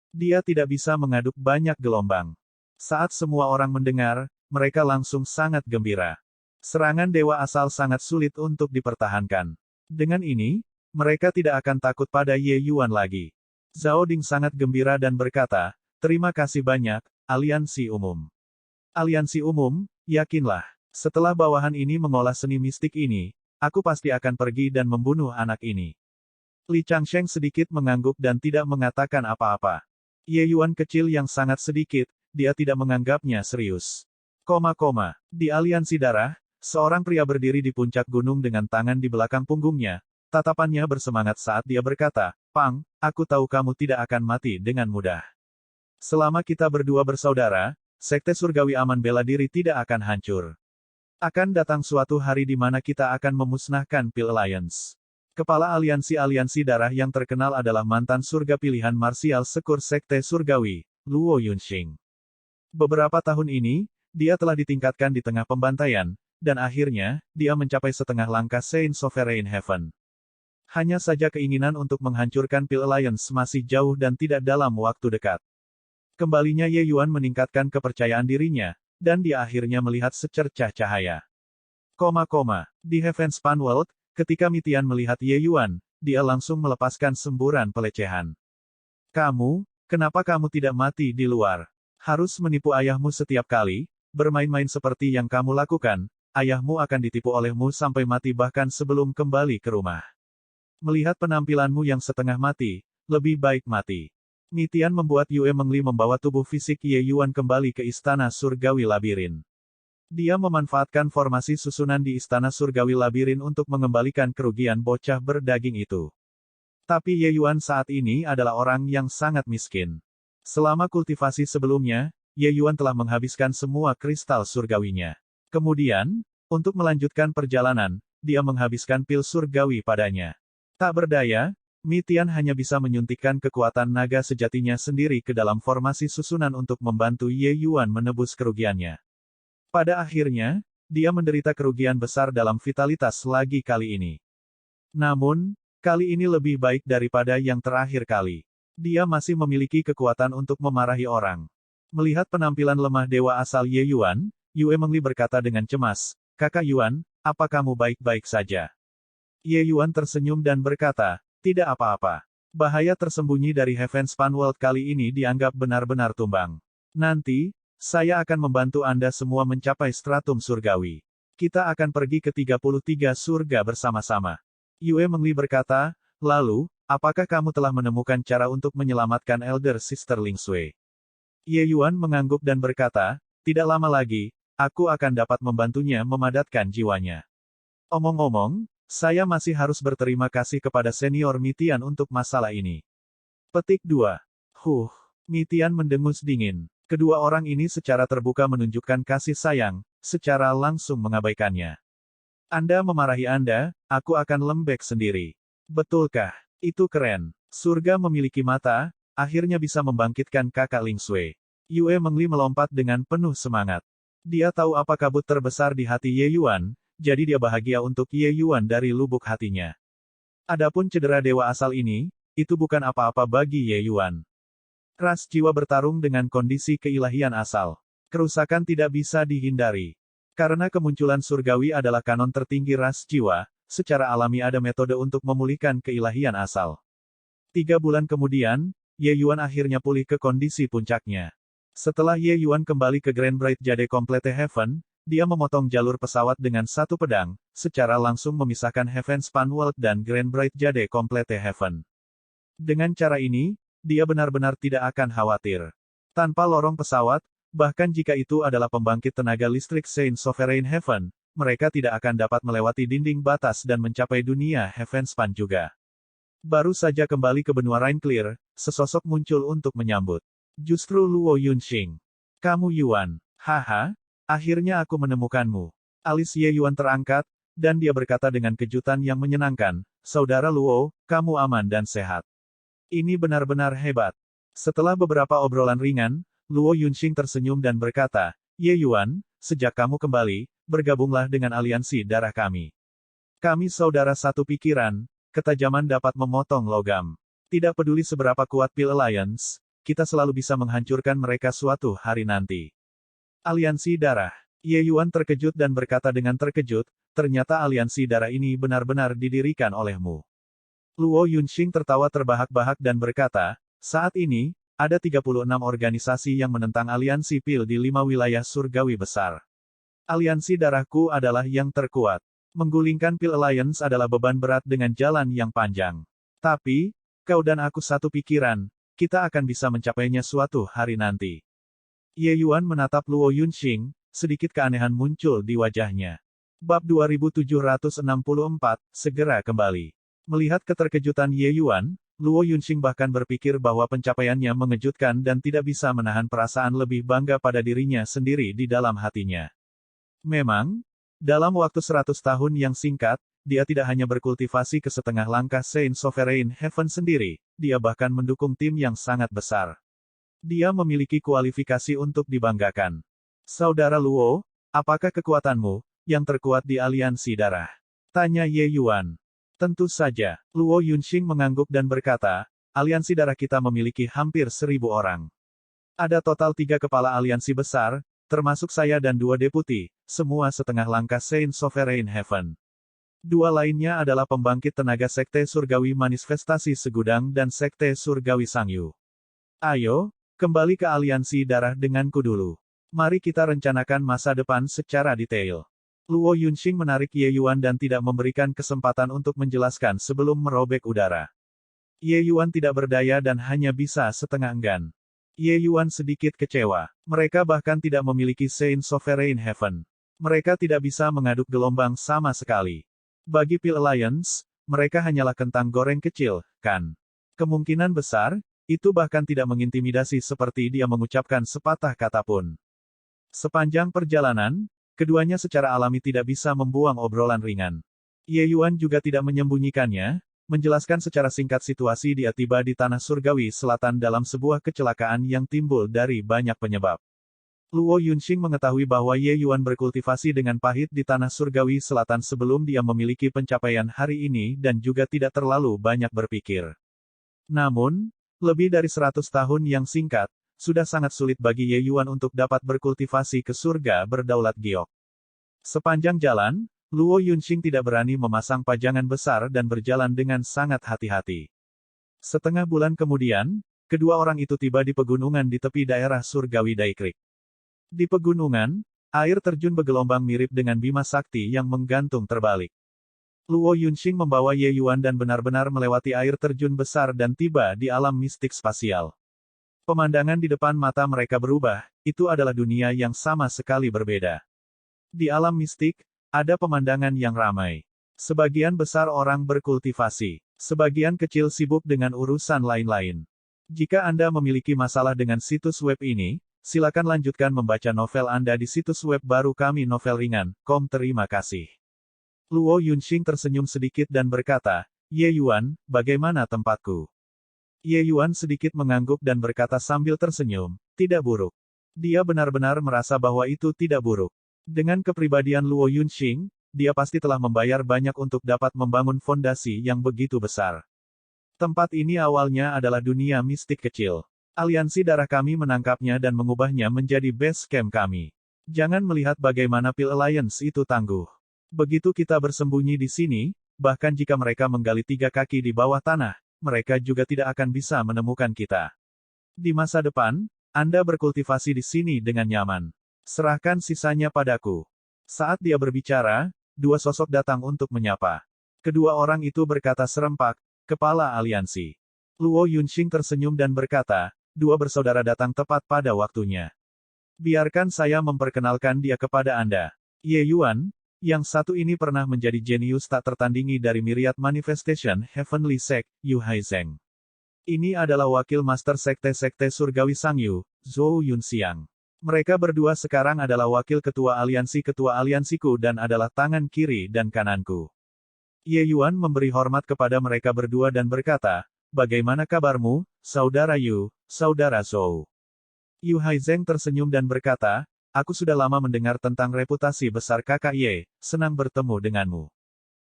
Dia tidak bisa mengaduk banyak gelombang. Saat semua orang mendengar, mereka langsung sangat gembira. Serangan dewa asal sangat sulit untuk dipertahankan. Dengan ini, mereka tidak akan takut pada Ye Yuan lagi. Zhao Ding sangat gembira dan berkata, terima kasih banyak, Aliansi Umum. Aliansi Umum, yakinlah, setelah bawahan ini mengolah seni mistik ini, aku pasti akan pergi dan membunuh anak ini. Li Changsheng sedikit mengangguk dan tidak mengatakan apa-apa. Ye Yuan kecil yang sangat sedikit, dia tidak menganggapnya serius. Di aliansi darah, seorang pria berdiri di puncak gunung dengan tangan di belakang punggungnya. Tatapannya bersemangat saat dia berkata, Pang, aku tahu kamu tidak akan mati dengan mudah. Selama kita berdua bersaudara, Sekte Surgawi Aman Bela Diri tidak akan hancur. Akan datang suatu hari di mana kita akan memusnahkan Pil Alliance. Kepala aliansi-aliansi darah yang terkenal adalah mantan surga pilihan marsial sekur Sekte Surgawi, Luo Yunxing. Beberapa tahun ini, dia telah ditingkatkan di tengah pembantaian, dan akhirnya, dia mencapai setengah langkah Saint Sovereign Heaven. Hanya saja keinginan untuk menghancurkan Pil Alliance masih jauh dan tidak dalam waktu dekat. Kembalinya Ye Yuan meningkatkan kepercayaan dirinya, dan dia akhirnya melihat secercah cahaya. Di Heavenspan World, ketika Mitian melihat Ye Yuan, dia langsung melepaskan semburan pelecehan. Kenapa kamu tidak mati di luar? Harus menipu ayahmu setiap kali, bermain-main seperti yang kamu lakukan, ayahmu akan ditipu olehmu sampai mati bahkan sebelum kembali ke rumah. Melihat penampilanmu yang setengah mati, lebih baik mati. Mitian membuat Yue Mengli membawa tubuh fisik Ye Yuan kembali ke Istana Surgawi Labirin. Dia memanfaatkan formasi susunan di Istana Surgawi Labirin untuk mengembalikan kerugian bocah berdaging itu. Tapi Ye Yuan saat ini adalah orang yang sangat miskin. Selama kultivasi sebelumnya, Ye Yuan telah menghabiskan semua kristal surgawinya. Kemudian, untuk melanjutkan perjalanan, dia menghabiskan pil surgawi padanya. Tak berdaya, Mitian hanya bisa menyuntikkan kekuatan naga sejatinya sendiri ke dalam formasi susunan untuk membantu Ye Yuan menebus kerugiannya. Pada akhirnya, dia menderita kerugian besar dalam vitalitas lagi kali ini. Namun, kali ini lebih baik daripada yang terakhir kali. Dia masih memiliki kekuatan untuk memarahi orang. Melihat penampilan lemah dewa asal Ye Yuan, Yue Mengli berkata dengan cemas, Kakak Yuan, apa kamu baik-baik saja? Ye Yuan tersenyum dan berkata, tidak apa-apa. Bahaya tersembunyi dari Heavenspan World kali ini dianggap benar-benar tumbang. Nanti, saya akan membantu Anda semua mencapai stratum surgawi. Kita akan pergi ke 33 surga bersama-sama. Yue Mengli berkata, lalu, apakah kamu telah menemukan cara untuk menyelamatkan Elder Sister Ling Sui? Ye Yuan mengangguk dan berkata, tidak lama lagi, aku akan dapat membantunya memadatkan jiwanya. Omong-omong, saya masih harus berterima kasih kepada senior Mitian untuk masalah ini. Petik 2. Mitian mendengus dingin. Kedua orang ini secara terbuka menunjukkan kasih sayang, secara langsung mengabaikannya. Anda memarahi Anda, aku akan lembek sendiri. Betulkah? Itu keren. Surga memiliki mata, akhirnya bisa membangkitkan kakak Ling Sui. Yue Mengli melompat dengan penuh semangat. Dia tahu apa kabut terbesar di hati Ye Yuan, jadi dia bahagia untuk Ye Yuan dari lubuk hatinya. Adapun cedera dewa asal ini, itu bukan apa-apa bagi Ye Yuan. Ras jiwa bertarung dengan kondisi keilahian asal. Kerusakan tidak bisa dihindari. Karena kemunculan surgawi adalah kanon tertinggi ras jiwa, secara alami ada metode untuk memulihkan keilahian asal. 3 bulan kemudian, Ye Yuan akhirnya pulih ke kondisi puncaknya. Setelah Ye Yuan kembali ke Grand Bright Jade Complete Heaven, dia memotong jalur pesawat dengan satu pedang, secara langsung memisahkan Heavenspan World dan Grand Bright Jade Complete Heaven. Dengan cara ini, dia benar-benar tidak akan khawatir. Tanpa lorong pesawat, bahkan jika itu adalah pembangkit tenaga listrik Saint Sovereign Heaven, mereka tidak akan dapat melewati dinding batas dan mencapai dunia Heavenspan juga. Baru saja kembali ke benua Rain Clear, sesosok muncul untuk menyambut. Justru Luo Yunxing. Kamu Yuan. Haha, akhirnya aku menemukanmu. Alis Ye Yuan terangkat, dan dia berkata dengan kejutan yang menyenangkan, Saudara Luo, kamu aman dan sehat. Ini benar-benar hebat. Setelah beberapa obrolan ringan, Luo Yunxing tersenyum dan berkata, Ye Yuan, sejak kamu kembali, bergabunglah dengan aliansi darah kami. Kami saudara satu pikiran, ketajaman dapat memotong logam. Tidak peduli seberapa kuat Pil Alliance, kita selalu bisa menghancurkan mereka suatu hari nanti. Aliansi darah. Ye Yuan terkejut dan berkata dengan terkejut, ternyata aliansi darah ini benar-benar didirikan olehmu. Luo Yunxing tertawa terbahak-bahak dan berkata, saat ini, ada 36 organisasi yang menentang aliansi pil di 5 wilayah surgawi besar. Aliansi darahku adalah yang terkuat. Menggulingkan Pil Alliance adalah beban berat dengan jalan yang panjang. Tapi, kau dan aku satu pikiran, kita akan bisa mencapainya suatu hari nanti. Ye Yuan menatap Luo Yunxing, sedikit keanehan muncul di wajahnya. Bab 2764, segera kembali. Melihat keterkejutan Ye Yuan, Luo Yunxing bahkan berpikir bahwa pencapaiannya mengejutkan dan tidak bisa menahan perasaan lebih bangga pada dirinya sendiri di dalam hatinya. Memang, dalam waktu 100 tahun yang singkat, dia tidak hanya berkultivasi ke setengah langkah Saint Sovereign Heaven sendiri, dia bahkan mendukung tim yang sangat besar. Dia memiliki kualifikasi untuk dibanggakan. Saudara Luo, apakah kekuatanmu yang terkuat di aliansi darah? Tanya Ye Yuan. Tentu saja, Luo Yunxing mengangguk dan berkata, aliansi darah kita memiliki hampir 1000 orang. Ada total 3 kepala aliansi besar, termasuk saya dan 2 deputi, semua setengah langkah Saint Sovereign Heaven. 2 lainnya adalah pembangkit tenaga Sekte Surgawi Manifestasi Segudang dan Sekte Surgawi Sangyu. Ayo, kembali ke aliansi darah denganku dulu. Mari kita rencanakan masa depan secara detail. Luo Yunxing menarik Ye Yuan dan tidak memberikan kesempatan untuk menjelaskan sebelum merobek udara. Ye Yuan tidak berdaya dan hanya bisa setengah enggan. Ye Yuan sedikit kecewa. Mereka bahkan tidak memiliki Saint Sovereign Heaven. Mereka tidak bisa mengaduk gelombang sama sekali. Bagi Pil Alliance, mereka hanyalah kentang goreng kecil, kan? Kemungkinan besar, itu bahkan tidak mengintimidasi seperti dia mengucapkan sepatah kata pun. Sepanjang perjalanan, keduanya secara alami tidak bisa membuang obrolan ringan. Ye Yuan juga tidak menyembunyikannya, menjelaskan secara singkat situasi dia tiba di Tanah Surgawi Selatan dalam sebuah kecelakaan yang timbul dari banyak penyebab. Luo Yunxing mengetahui bahwa Ye Yuan berkultivasi dengan pahit di Tanah Surgawi Selatan sebelum dia memiliki pencapaian hari ini dan juga tidak terlalu banyak berpikir. Namun, lebih dari 100 tahun yang singkat, sudah sangat sulit bagi Ye Yuan untuk dapat berkultivasi ke surga berdaulat giok. Sepanjang jalan, Luo Yunxing tidak berani memasang pajangan besar dan berjalan dengan sangat hati-hati. Setengah bulan kemudian, kedua orang itu tiba di pegunungan di tepi daerah surgawi Daikrik. Di pegunungan, air terjun bergelombang mirip dengan Bima Sakti yang menggantung terbalik. Luo Yunxing membawa Ye Yuan dan benar-benar melewati air terjun besar dan tiba di alam mistik spasial. Pemandangan di depan mata mereka berubah, itu adalah dunia yang sama sekali berbeda. Di alam mistik, ada pemandangan yang ramai. Sebagian besar orang berkultivasi, sebagian kecil sibuk dengan urusan lain-lain. Jika Anda memiliki masalah dengan situs web ini, silakan lanjutkan membaca novel Anda di situs web baru kami novelringan.com. Terima kasih. Luo Yunxing tersenyum sedikit dan berkata, Ye Yuan, bagaimana tempatku? Ye Yuan sedikit mengangguk dan berkata sambil tersenyum, tidak buruk. Dia benar-benar merasa bahwa itu tidak buruk. Dengan kepribadian Luo Yunxing, dia pasti telah membayar banyak untuk dapat membangun fondasi yang begitu besar. Tempat ini awalnya adalah dunia mistik kecil. Aliansi darah kami menangkapnya dan mengubahnya menjadi base camp kami. Jangan melihat bagaimana Pil Alliance itu tangguh. Begitu kita bersembunyi di sini, bahkan jika mereka menggali 3 kaki di bawah tanah, mereka juga tidak akan bisa menemukan kita. Di masa depan, Anda berkultivasi di sini dengan nyaman. Serahkan sisanya padaku. Saat dia berbicara, 2 sosok datang untuk menyapa. Kedua orang itu berkata serempak, kepala aliansi. Luo Yunxing tersenyum dan berkata, 2 bersaudara datang tepat pada waktunya. Biarkan saya memperkenalkan dia kepada Anda. Ye Yuan, yang satu ini pernah menjadi jenius tak tertandingi dari Myriad Manifestation Heavenly Sect, Yu Haizeng. Ini adalah wakil master sekte-sekte surgawi Sangyu, Zhou Yunxiang. Mereka berdua sekarang adalah wakil ketua aliansiku dan adalah tangan kiri dan kananku. Ye Yuan memberi hormat kepada mereka berdua dan berkata, bagaimana kabarmu, saudara Yu, saudara Zhou? Yu Haizeng tersenyum dan berkata, aku sudah lama mendengar tentang reputasi besar kakak Ye, senang bertemu denganmu.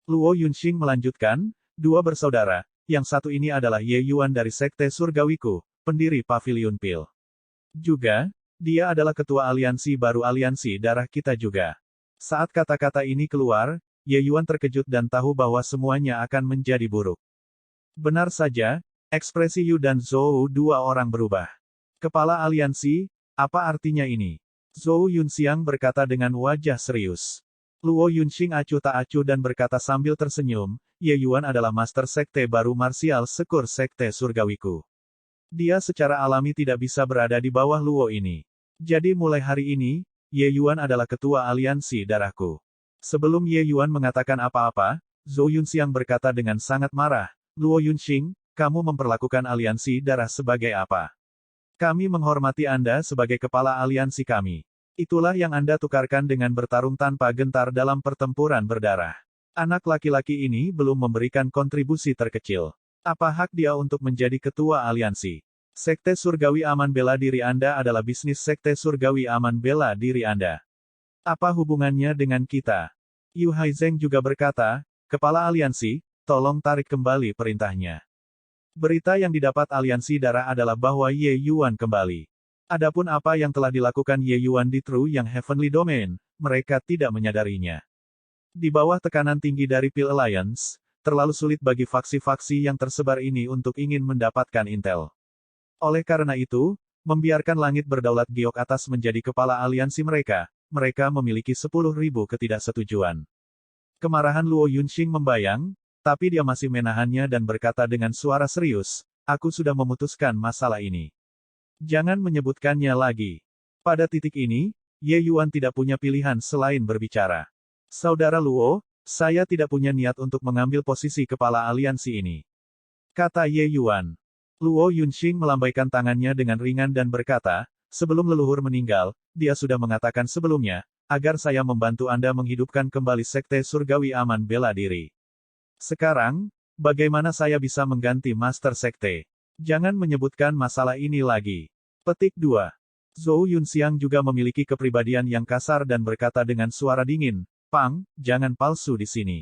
Luo Yunxing melanjutkan, 2 bersaudara, yang satu ini adalah Ye Yuan dari Sekte Surgawiku, pendiri Pavilion Pil. Juga, dia adalah ketua aliansi baru aliansi darah kita juga. Saat kata-kata ini keluar, Ye Yuan terkejut dan tahu bahwa semuanya akan menjadi buruk. Benar saja, ekspresi Yu dan Zhou dua orang berubah. Kepala aliansi, apa artinya ini? Zhou Yunxiang berkata dengan wajah serius. Luo Yunxing acuh tak acuh dan berkata sambil tersenyum, Ye Yuan adalah master sekte baru marsial sekur sekte surgawiku. Dia secara alami tidak bisa berada di bawah Luo ini. Jadi mulai hari ini, Ye Yuan adalah ketua aliansi darahku. Sebelum Ye Yuan mengatakan apa-apa, Zhou Yunxiang berkata dengan sangat marah, Luo Yunxing, kamu memperlakukan aliansi darah sebagai apa? Kami menghormati Anda sebagai kepala aliansi kami. Itulah yang Anda tukarkan dengan bertarung tanpa gentar dalam pertempuran berdarah. Anak laki-laki ini belum memberikan kontribusi terkecil. Apa hak dia untuk menjadi ketua aliansi? Sekte Surgawi Aman Bela Diri Anda adalah bisnis Sekte Surgawi Aman Bela Diri Anda. Apa hubungannya dengan kita? Yu Haizeng juga berkata, Kepala aliansi, tolong tarik kembali perintahnya. Berita yang didapat aliansi darah adalah bahwa Ye Yuan kembali. Adapun apa yang telah dilakukan Ye Yuan di True Yang Heavenly Domain, mereka tidak menyadarinya. Di bawah tekanan tinggi dari Pil Alliance, terlalu sulit bagi faksi-faksi yang tersebar ini untuk ingin mendapatkan intel. Oleh karena itu, membiarkan langit berdaulat giok atas menjadi kepala aliansi mereka memiliki 10.000 ketidaksetujuan. Kemarahan Luo Yunxing membayang, tapi dia masih menahannya dan berkata dengan suara serius, aku sudah memutuskan masalah ini. Jangan menyebutkannya lagi. Pada titik ini, Ye Yuan tidak punya pilihan selain berbicara. Saudara Luo, saya tidak punya niat untuk mengambil posisi kepala aliansi ini. Kata Ye Yuan. Luo Yunxing melambaikan tangannya dengan ringan dan berkata, sebelum leluhur meninggal, dia sudah mengatakan sebelumnya, agar saya membantu Anda menghidupkan kembali Sekte Surgawi Aman Bela Diri. Sekarang, bagaimana saya bisa mengganti Master Sekte? Jangan menyebutkan masalah ini lagi. Petik 2. Zhou Yunxiang juga memiliki kepribadian yang kasar dan berkata dengan suara dingin, Pang, jangan palsu di sini.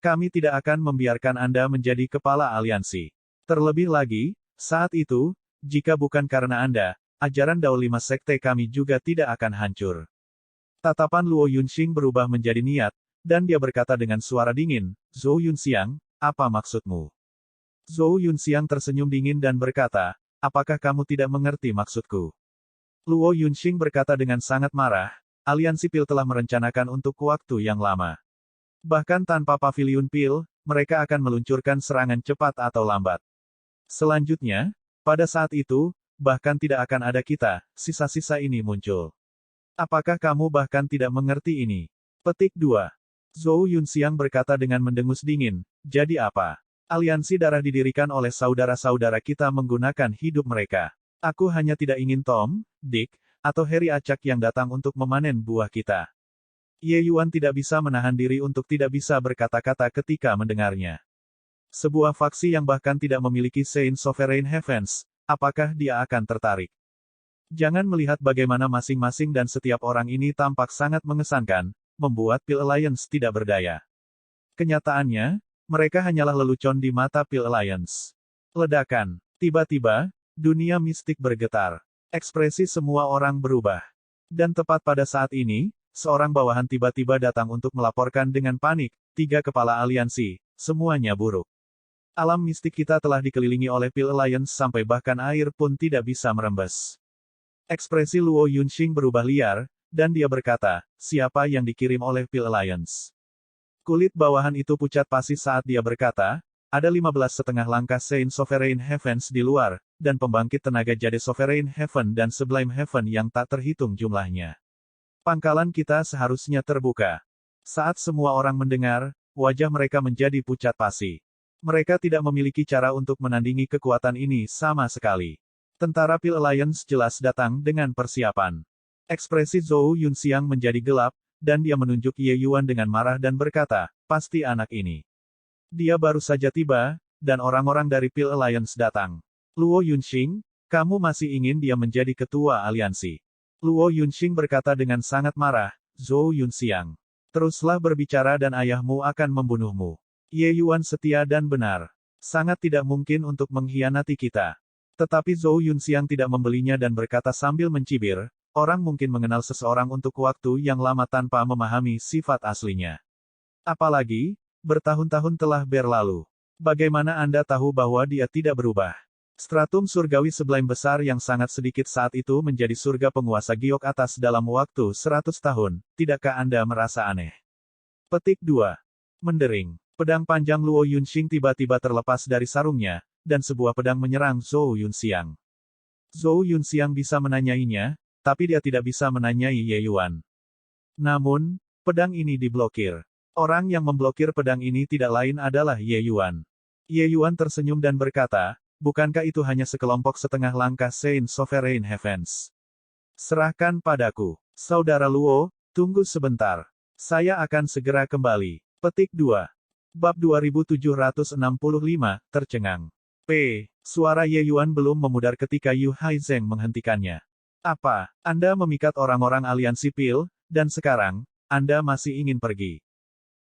Kami tidak akan membiarkan Anda menjadi kepala aliansi. Terlebih lagi, saat itu, jika bukan karena Anda, ajaran Dao Lima Sekte kami juga tidak akan hancur. Tatapan Luo Yunxing berubah menjadi niat, dan dia berkata dengan suara dingin, Zhou Yunxiang, apa maksudmu? Zhou Yunxiang tersenyum dingin dan berkata, apakah kamu tidak mengerti maksudku? Luo Yunxing berkata dengan sangat marah, aliansi Pil telah merencanakan untuk waktu yang lama. Bahkan tanpa pavilion Pil, mereka akan meluncurkan serangan cepat atau lambat. Selanjutnya, pada saat itu, bahkan tidak akan ada kita, sisa-sisa ini muncul. Apakah kamu bahkan tidak mengerti ini? Petik 2. Zhou Yunxiang berkata dengan mendengus dingin, jadi apa? Aliansi darah didirikan oleh saudara-saudara kita menggunakan hidup mereka. Aku hanya tidak ingin Tom, Dick, atau Harry acak yang datang untuk memanen buah kita. Ye Yuan tidak bisa menahan diri untuk tidak bisa berkata-kata ketika mendengarnya. Sebuah faksi yang bahkan tidak memiliki Saint Sovereign Heavens, apakah dia akan tertarik? Jangan melihat bagaimana masing-masing dan setiap orang ini tampak sangat mengesankan, membuat Pil Alliance tidak berdaya. Kenyataannya, mereka hanyalah lelucon di mata Pil Alliance. Ledakan. Tiba-tiba, dunia mistik bergetar. Ekspresi semua orang berubah. Dan tepat pada saat ini, seorang bawahan tiba-tiba datang untuk melaporkan dengan panik, 3 kepala aliansi, semuanya buruk. Alam mistik kita telah dikelilingi oleh Pil Alliance sampai bahkan air pun tidak bisa merembes. Ekspresi Luo Yunxing berubah liar, dan dia berkata, siapa yang dikirim oleh Pil Alliance? Kulit bawahan itu pucat pasi saat dia berkata, ada 15,5 langkah Saint Sovereign Heavens di luar, dan pembangkit tenaga Jade Sovereign Heaven dan Sublime Heaven yang tak terhitung jumlahnya. Pangkalan kita seharusnya terbuka. Saat semua orang mendengar, wajah mereka menjadi pucat pasi. Mereka tidak memiliki cara untuk menandingi kekuatan ini sama sekali. Tentara Pil Alliance jelas datang dengan persiapan. Ekspresi Zhou Yunxiang menjadi gelap, dan dia menunjuk Ye Yuan dengan marah dan berkata, pasti anak ini. Dia baru saja tiba, dan orang-orang dari Pil Alliance datang. Luo Yunxing, kamu masih ingin dia menjadi ketua aliansi? Luo Yunxing berkata dengan sangat marah, Zhou Yunxiang. Teruslah berbicara dan ayahmu akan membunuhmu. Ye Yuan setia dan benar. Sangat tidak mungkin untuk mengkhianati kita. Tetapi Zhou Yunxiang tidak membelinya dan berkata sambil mencibir, orang mungkin mengenal seseorang untuk waktu yang lama tanpa memahami sifat aslinya. Apalagi, bertahun-tahun telah berlalu. Bagaimana Anda tahu bahwa dia tidak berubah? Stratum surgawi Sublime besar yang sangat sedikit saat itu menjadi surga penguasa giok atas dalam waktu 100 tahun, tidakkah Anda merasa aneh? Petik 2. Mendering. Pedang panjang Luo Yunxing tiba-tiba terlepas dari sarungnya, dan sebuah pedang menyerang Zhou Yunxiang. Zhou Yunxiang bisa menanyainya, tapi dia tidak bisa menanyai Ye Yuan. Namun, pedang ini diblokir. Orang yang memblokir pedang ini tidak lain adalah Ye Yuan. Ye Yuan tersenyum dan berkata, bukankah itu hanya sekelompok setengah langkah Saint Sovereign Heavens? Serahkan padaku. Saudara Luo, tunggu sebentar. Saya akan segera kembali. Petik 2. Bab 2765, tercengang. Suara Ye Yuan belum memudar ketika Yu Haizeng menghentikannya. Apa, Anda memikat orang-orang aliansi Pil, dan sekarang, Anda masih ingin pergi?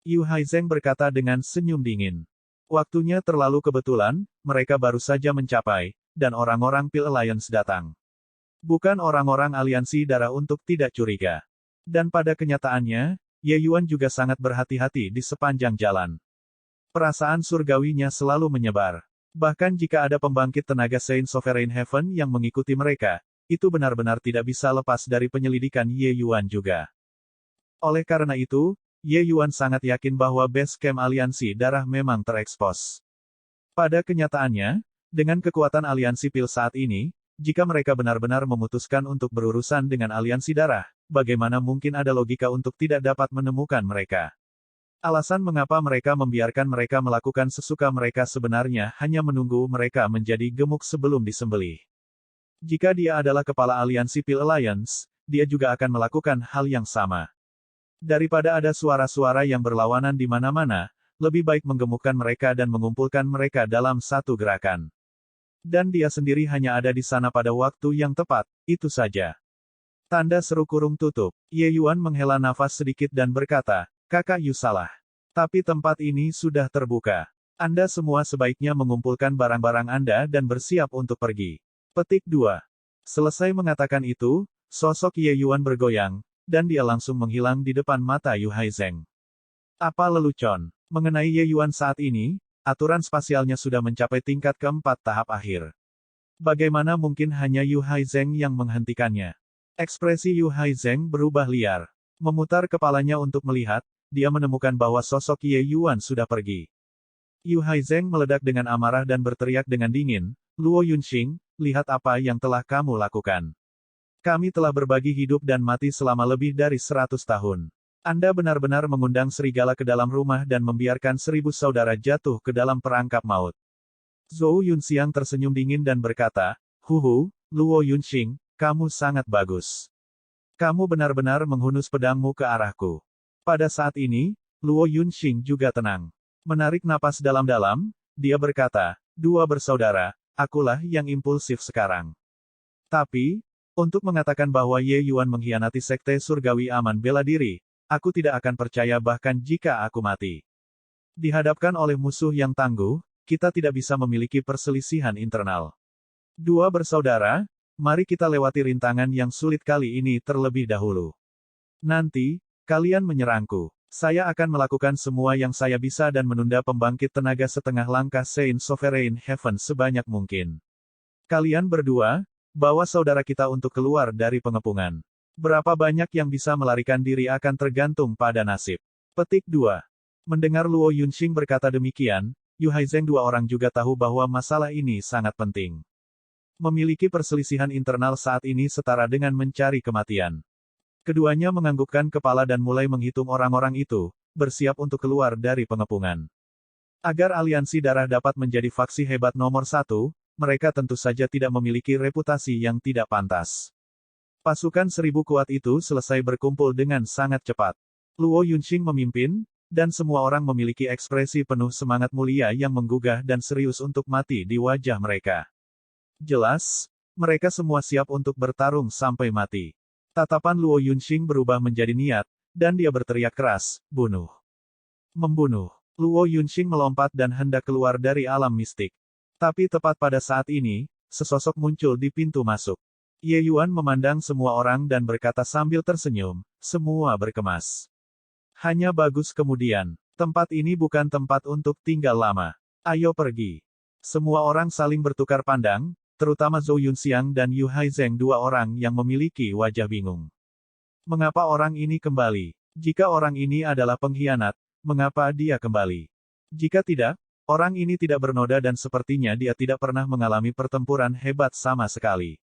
Yu Haizeng berkata dengan senyum dingin. Waktunya terlalu kebetulan, mereka baru saja mencapai, dan orang-orang Pil Alliance datang. Bukan orang-orang aliansi darah untuk tidak curiga. Dan pada kenyataannya, Ye Yuan juga sangat berhati-hati di sepanjang jalan. Perasaan surgawinya selalu menyebar. Bahkan jika ada pembangkit tenaga Saint Sovereign Heaven yang mengikuti mereka, itu benar-benar tidak bisa lepas dari penyelidikan Ye Yuan juga. Oleh karena itu, Ye Yuan sangat yakin bahwa base camp aliansi darah memang terekspos. Pada kenyataannya, dengan kekuatan aliansi Pil saat ini, jika mereka benar-benar memutuskan untuk berurusan dengan aliansi darah, bagaimana mungkin ada logika untuk tidak dapat menemukan mereka? Alasan mengapa mereka membiarkan mereka melakukan sesuka mereka sebenarnya hanya menunggu mereka menjadi gemuk sebelum disembelih. Jika dia adalah kepala aliansi Pil Alliance, dia juga akan melakukan hal yang sama. Daripada ada suara-suara yang berlawanan di mana-mana, lebih baik menggemukkan mereka dan mengumpulkan mereka dalam satu gerakan. Dan dia sendiri hanya ada di sana pada waktu yang tepat, itu saja. Tanda seru kurung tutup. Ye Yuan menghela nafas sedikit dan berkata, Kakak Yu salah. Tapi tempat ini sudah terbuka. Anda semua sebaiknya mengumpulkan barang-barang Anda dan bersiap untuk pergi. Petik 2. Selesai mengatakan itu, sosok Ye Yuan bergoyang, dan dia langsung menghilang di depan mata Yu Haizeng. Apa lelucon? Mengenai Ye Yuan saat ini, aturan spasialnya sudah mencapai tingkat keempat tahap akhir. Bagaimana mungkin hanya Yu Haizeng yang menghentikannya? Ekspresi Yu Haizeng berubah liar. Memutar kepalanya untuk melihat, dia menemukan bahwa sosok Ye Yuan sudah pergi. Yu Haizeng meledak dengan amarah dan berteriak dengan dingin, Luo Yunxing, lihat apa yang telah kamu lakukan. Kami telah berbagi hidup dan mati selama lebih dari 100 tahun. Anda benar-benar mengundang serigala ke dalam rumah dan membiarkan 1000 saudara jatuh ke dalam perangkap maut. Zhou Yunxiang tersenyum dingin dan berkata, Huhu, Luo Yunxing, kamu sangat bagus. Kamu benar-benar menghunus pedangmu ke arahku. Pada saat ini, Luo Yunxing juga tenang. Menarik napas dalam-dalam, dia berkata, dua bersaudara, akulah yang impulsif sekarang. Tapi, untuk mengatakan bahwa Ye Yuan mengkhianati sekte surgawi aman bela diri, aku tidak akan percaya bahkan jika aku mati. Dihadapkan oleh musuh yang tangguh, kita tidak bisa memiliki perselisihan internal. Dua bersaudara, mari kita lewati rintangan yang sulit kali ini terlebih dahulu. Nanti, kalian menyerangku. Saya akan melakukan semua yang saya bisa dan menunda pembangkit tenaga setengah langkah Saint Sovereign Heaven sebanyak mungkin. Kalian berdua, bawa saudara kita untuk keluar dari pengepungan. Berapa banyak yang bisa melarikan diri akan tergantung pada nasib. Petik 2. Mendengar Luo Yunxing berkata demikian, Yu Haizeng dua orang juga tahu bahwa masalah ini sangat penting. Memiliki perselisihan internal saat ini setara dengan mencari kematian. Keduanya menganggukkan kepala dan mulai menghitung orang-orang itu, bersiap untuk keluar dari pengepungan. Agar aliansi darah dapat menjadi faksi hebat nomor 1, mereka tentu saja tidak memiliki reputasi yang tidak pantas. Pasukan 1000 kuat itu selesai berkumpul dengan sangat cepat. Luo Yunxing memimpin, dan semua orang memiliki ekspresi penuh semangat mulia yang menggugah dan serius untuk mati di wajah mereka. Jelas, mereka semua siap untuk bertarung sampai mati. Tatapan Luo Yunxing berubah menjadi niat, dan dia berteriak keras, bunuh. Membunuh. Luo Yunxing melompat dan hendak keluar dari alam mistik. Tapi tepat pada saat ini, sesosok muncul di pintu masuk. Ye Yuan memandang semua orang dan berkata sambil tersenyum, semua berkemas. Hanya bagus kemudian, tempat ini bukan tempat untuk tinggal lama. Ayo pergi. Semua orang saling bertukar pandang, terutama Zhou Yunxiang dan Yu Haizeng, dua orang yang memiliki wajah bingung. Mengapa orang ini kembali? Jika orang ini adalah pengkhianat, mengapa dia kembali? Jika tidak, orang ini tidak bernoda dan sepertinya dia tidak pernah mengalami pertempuran hebat sama sekali.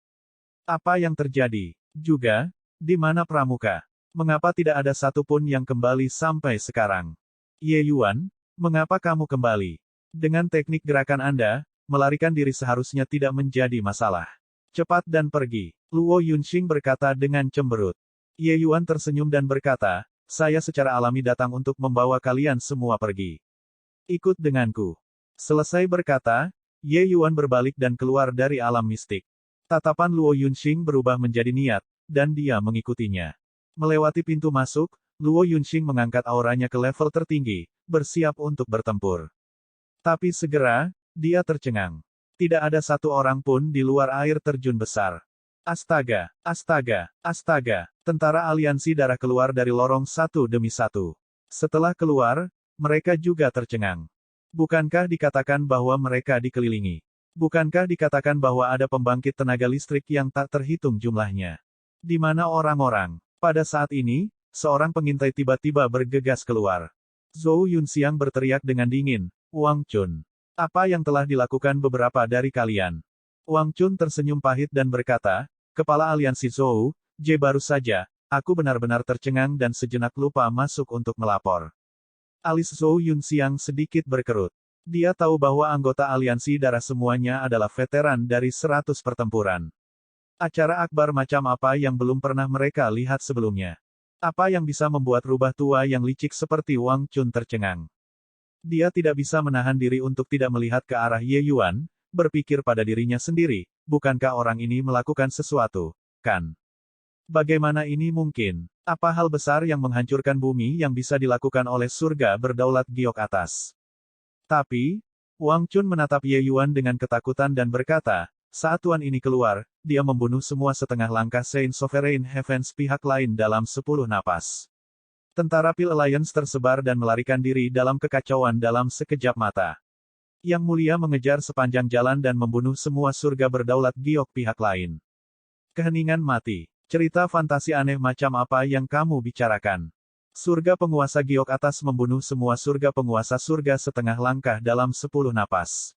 Apa yang terjadi? Juga, di mana Pramuka? Mengapa tidak ada satupun yang kembali sampai sekarang? Ye Yuan, mengapa kamu kembali? Dengan teknik gerakan Anda, melarikan diri seharusnya tidak menjadi masalah. Cepat dan pergi. Luo Yunxing berkata dengan cemberut. Ye Yuan tersenyum dan berkata, saya secara alami datang untuk membawa kalian semua pergi. Ikut denganku. Selesai berkata, Ye Yuan berbalik dan keluar dari alam mistik. Tatapan Luo Yunxing berubah menjadi niat, dan dia mengikutinya. Melewati pintu masuk, Luo Yunxing mengangkat auranya ke level tertinggi, bersiap untuk bertempur. Tapi segera, dia tercengang. Tidak ada satu orang pun di luar air terjun besar. Astaga, astaga, astaga. Tentara aliansi darah keluar dari lorong satu demi satu. Setelah keluar, mereka juga tercengang. Bukankah dikatakan bahwa mereka dikelilingi? Bukankah dikatakan bahwa ada pembangkit tenaga listrik yang tak terhitung jumlahnya? Di mana orang-orang? Pada saat ini, seorang pengintai tiba-tiba bergegas keluar. Zhou Yunxiang berteriak dengan dingin, Wang Chun. Apa yang telah dilakukan beberapa dari kalian? Wang Chun tersenyum pahit dan berkata, Kepala Aliansi Zhou, baru saja, aku benar-benar tercengang dan sejenak lupa masuk untuk melapor. Alis Zhou Yunxiang sedikit berkerut. Dia tahu bahwa anggota aliansi darah semuanya adalah veteran dari 100 pertempuran. Acara akbar macam apa yang belum pernah mereka lihat sebelumnya? Apa yang bisa membuat rubah tua yang licik seperti Wang Chun tercengang? Dia tidak bisa menahan diri untuk tidak melihat ke arah Ye Yuan, berpikir pada dirinya sendiri, bukankah orang ini melakukan sesuatu, kan? Bagaimana ini mungkin? Apa hal besar yang menghancurkan bumi yang bisa dilakukan oleh surga berdaulat giok atas? Tapi, Wang Chun menatap Ye Yuan dengan ketakutan dan berkata, saat tuan ini keluar, dia membunuh semua setengah langkah Saint Sovereign Heavens pihak lain dalam 10 napas. Tentara Pil Alliance tersebar dan melarikan diri dalam kekacauan dalam sekejap mata. Yang Mulia mengejar sepanjang jalan dan membunuh semua surga berdaulat giok pihak lain. Keheningan mati. Cerita fantasi aneh macam apa yang kamu bicarakan? Surga penguasa giok atas membunuh semua surga penguasa surga setengah langkah dalam 10 napas.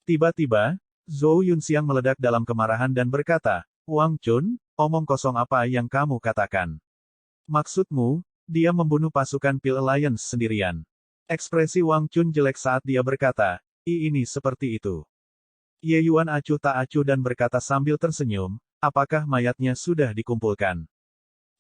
Tiba-tiba, Zhou Yunxiang meledak dalam kemarahan dan berkata, Wang Chun, omong kosong apa yang kamu katakan? Maksudmu, dia membunuh pasukan Pil Alliance sendirian. Ekspresi Wang Chun jelek saat dia berkata, ini seperti itu. Ye Yuan acuh tak acuh dan berkata sambil tersenyum, apakah mayatnya sudah dikumpulkan?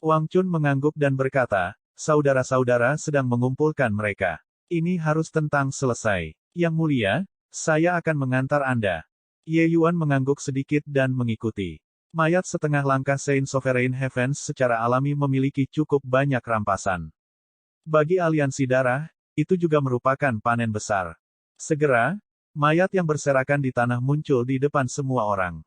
Wang Chun mengangguk dan berkata, saudara-saudara sedang mengumpulkan mereka. Ini harus tentang selesai. Yang Mulia, saya akan mengantar Anda. Ye Yuan mengangguk sedikit dan mengikuti. Mayat setengah langkah Saint Sovereign Heavens secara alami memiliki cukup banyak rampasan. Bagi aliansi darah, itu juga merupakan panen besar. Segera, mayat yang berserakan di tanah muncul di depan semua orang.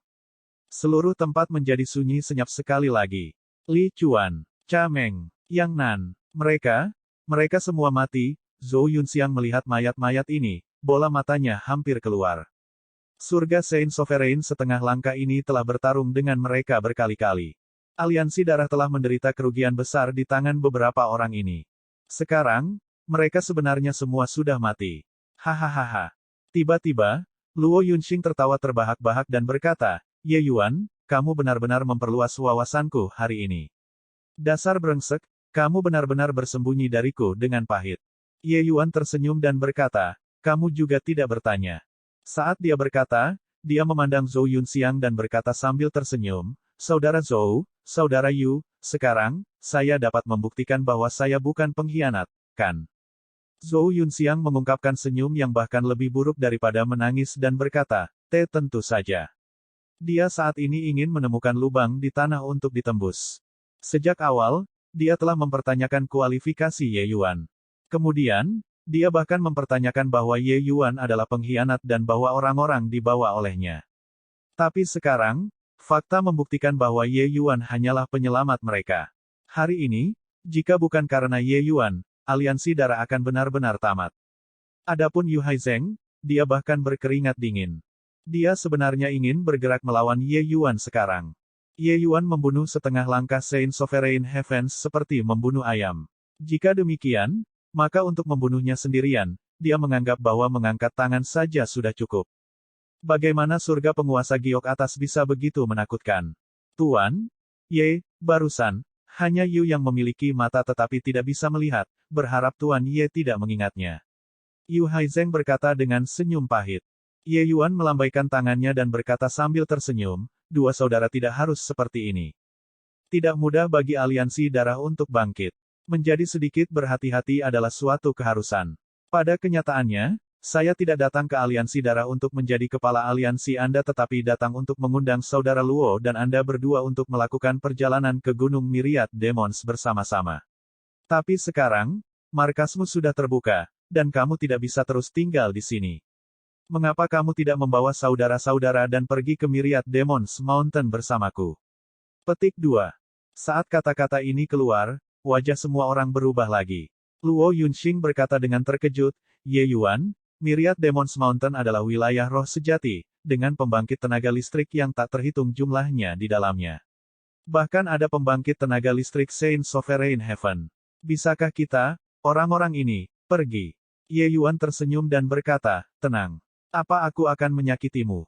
Seluruh tempat menjadi sunyi senyap sekali lagi. Li Chuan, Cha Meng, Yang Nan, mereka semua mati. Zhou Yunxiang melihat mayat-mayat ini, bola matanya hampir keluar. Surga Saint Sovereign setengah langkah ini telah bertarung dengan mereka berkali-kali. Aliansi darah telah menderita kerugian besar di tangan beberapa orang ini. Sekarang, mereka sebenarnya semua sudah mati. Hahaha. Tiba-tiba, Luo Yunxing tertawa terbahak-bahak dan berkata, Ye Yuan, kamu benar-benar memperluas wawasanku hari ini. Dasar brengsek, kamu benar-benar bersembunyi dariku dengan pahit. Ye Yuan tersenyum dan berkata, kamu juga tidak bertanya. Saat dia berkata, dia memandang Zhou Yunxiang dan berkata sambil tersenyum, Saudara Zhou, Saudara Yu, sekarang, saya dapat membuktikan bahwa saya bukan pengkhianat, kan? Zhou Yunxiang mengungkapkan senyum yang bahkan lebih buruk daripada menangis dan berkata, tentu saja. Dia saat ini ingin menemukan lubang di tanah untuk ditembus. Sejak awal, dia telah mempertanyakan kualifikasi Ye Yuan. Kemudian, dia bahkan mempertanyakan bahwa Ye Yuan adalah pengkhianat dan bahwa orang-orang dibawa olehnya. Tapi sekarang, fakta membuktikan bahwa Ye Yuan hanyalah penyelamat mereka. Hari ini, jika bukan karena Ye Yuan, aliansi darah akan benar-benar tamat. Adapun Yu Haizeng, dia bahkan berkeringat dingin. Dia sebenarnya ingin bergerak melawan Ye Yuan sekarang. Ye Yuan membunuh setengah langkah Saint Sovereign Heavens seperti membunuh ayam. Jika demikian, maka untuk membunuhnya sendirian, dia menganggap bahwa mengangkat tangan saja sudah cukup. Bagaimana surga penguasa giok atas bisa begitu menakutkan? Tuan Ye, barusan, hanya Yu yang memiliki mata tetapi tidak bisa melihat, berharap Tuan Ye tidak mengingatnya. Yu Haizeng berkata dengan senyum pahit. Ye Yuan melambaikan tangannya dan berkata sambil tersenyum, dua saudara tidak harus seperti ini. Tidak mudah bagi aliansi darah untuk bangkit. Menjadi sedikit berhati-hati adalah suatu keharusan. Pada kenyataannya, saya tidak datang ke aliansi darah untuk menjadi kepala aliansi Anda tetapi datang untuk mengundang saudara Luo dan Anda berdua untuk melakukan perjalanan ke Gunung Myriad Demons bersama-sama. Tapi sekarang, markasmu sudah terbuka, dan kamu tidak bisa terus tinggal di sini. Mengapa kamu tidak membawa saudara-saudara dan pergi ke Myriad Demons Mountain bersamaku? Petik 2. Saat kata-kata ini keluar, wajah semua orang berubah lagi. Luo Yunxing berkata dengan terkejut, Ye Yuan, Myriad Demons Mountain adalah wilayah roh sejati, dengan pembangkit tenaga listrik yang tak terhitung jumlahnya di dalamnya. Bahkan ada pembangkit tenaga listrik Saint Sovereign Heaven. Bisakah kita, orang-orang ini, pergi? Ye Yuan tersenyum dan berkata, tenang. Apa aku akan menyakitimu?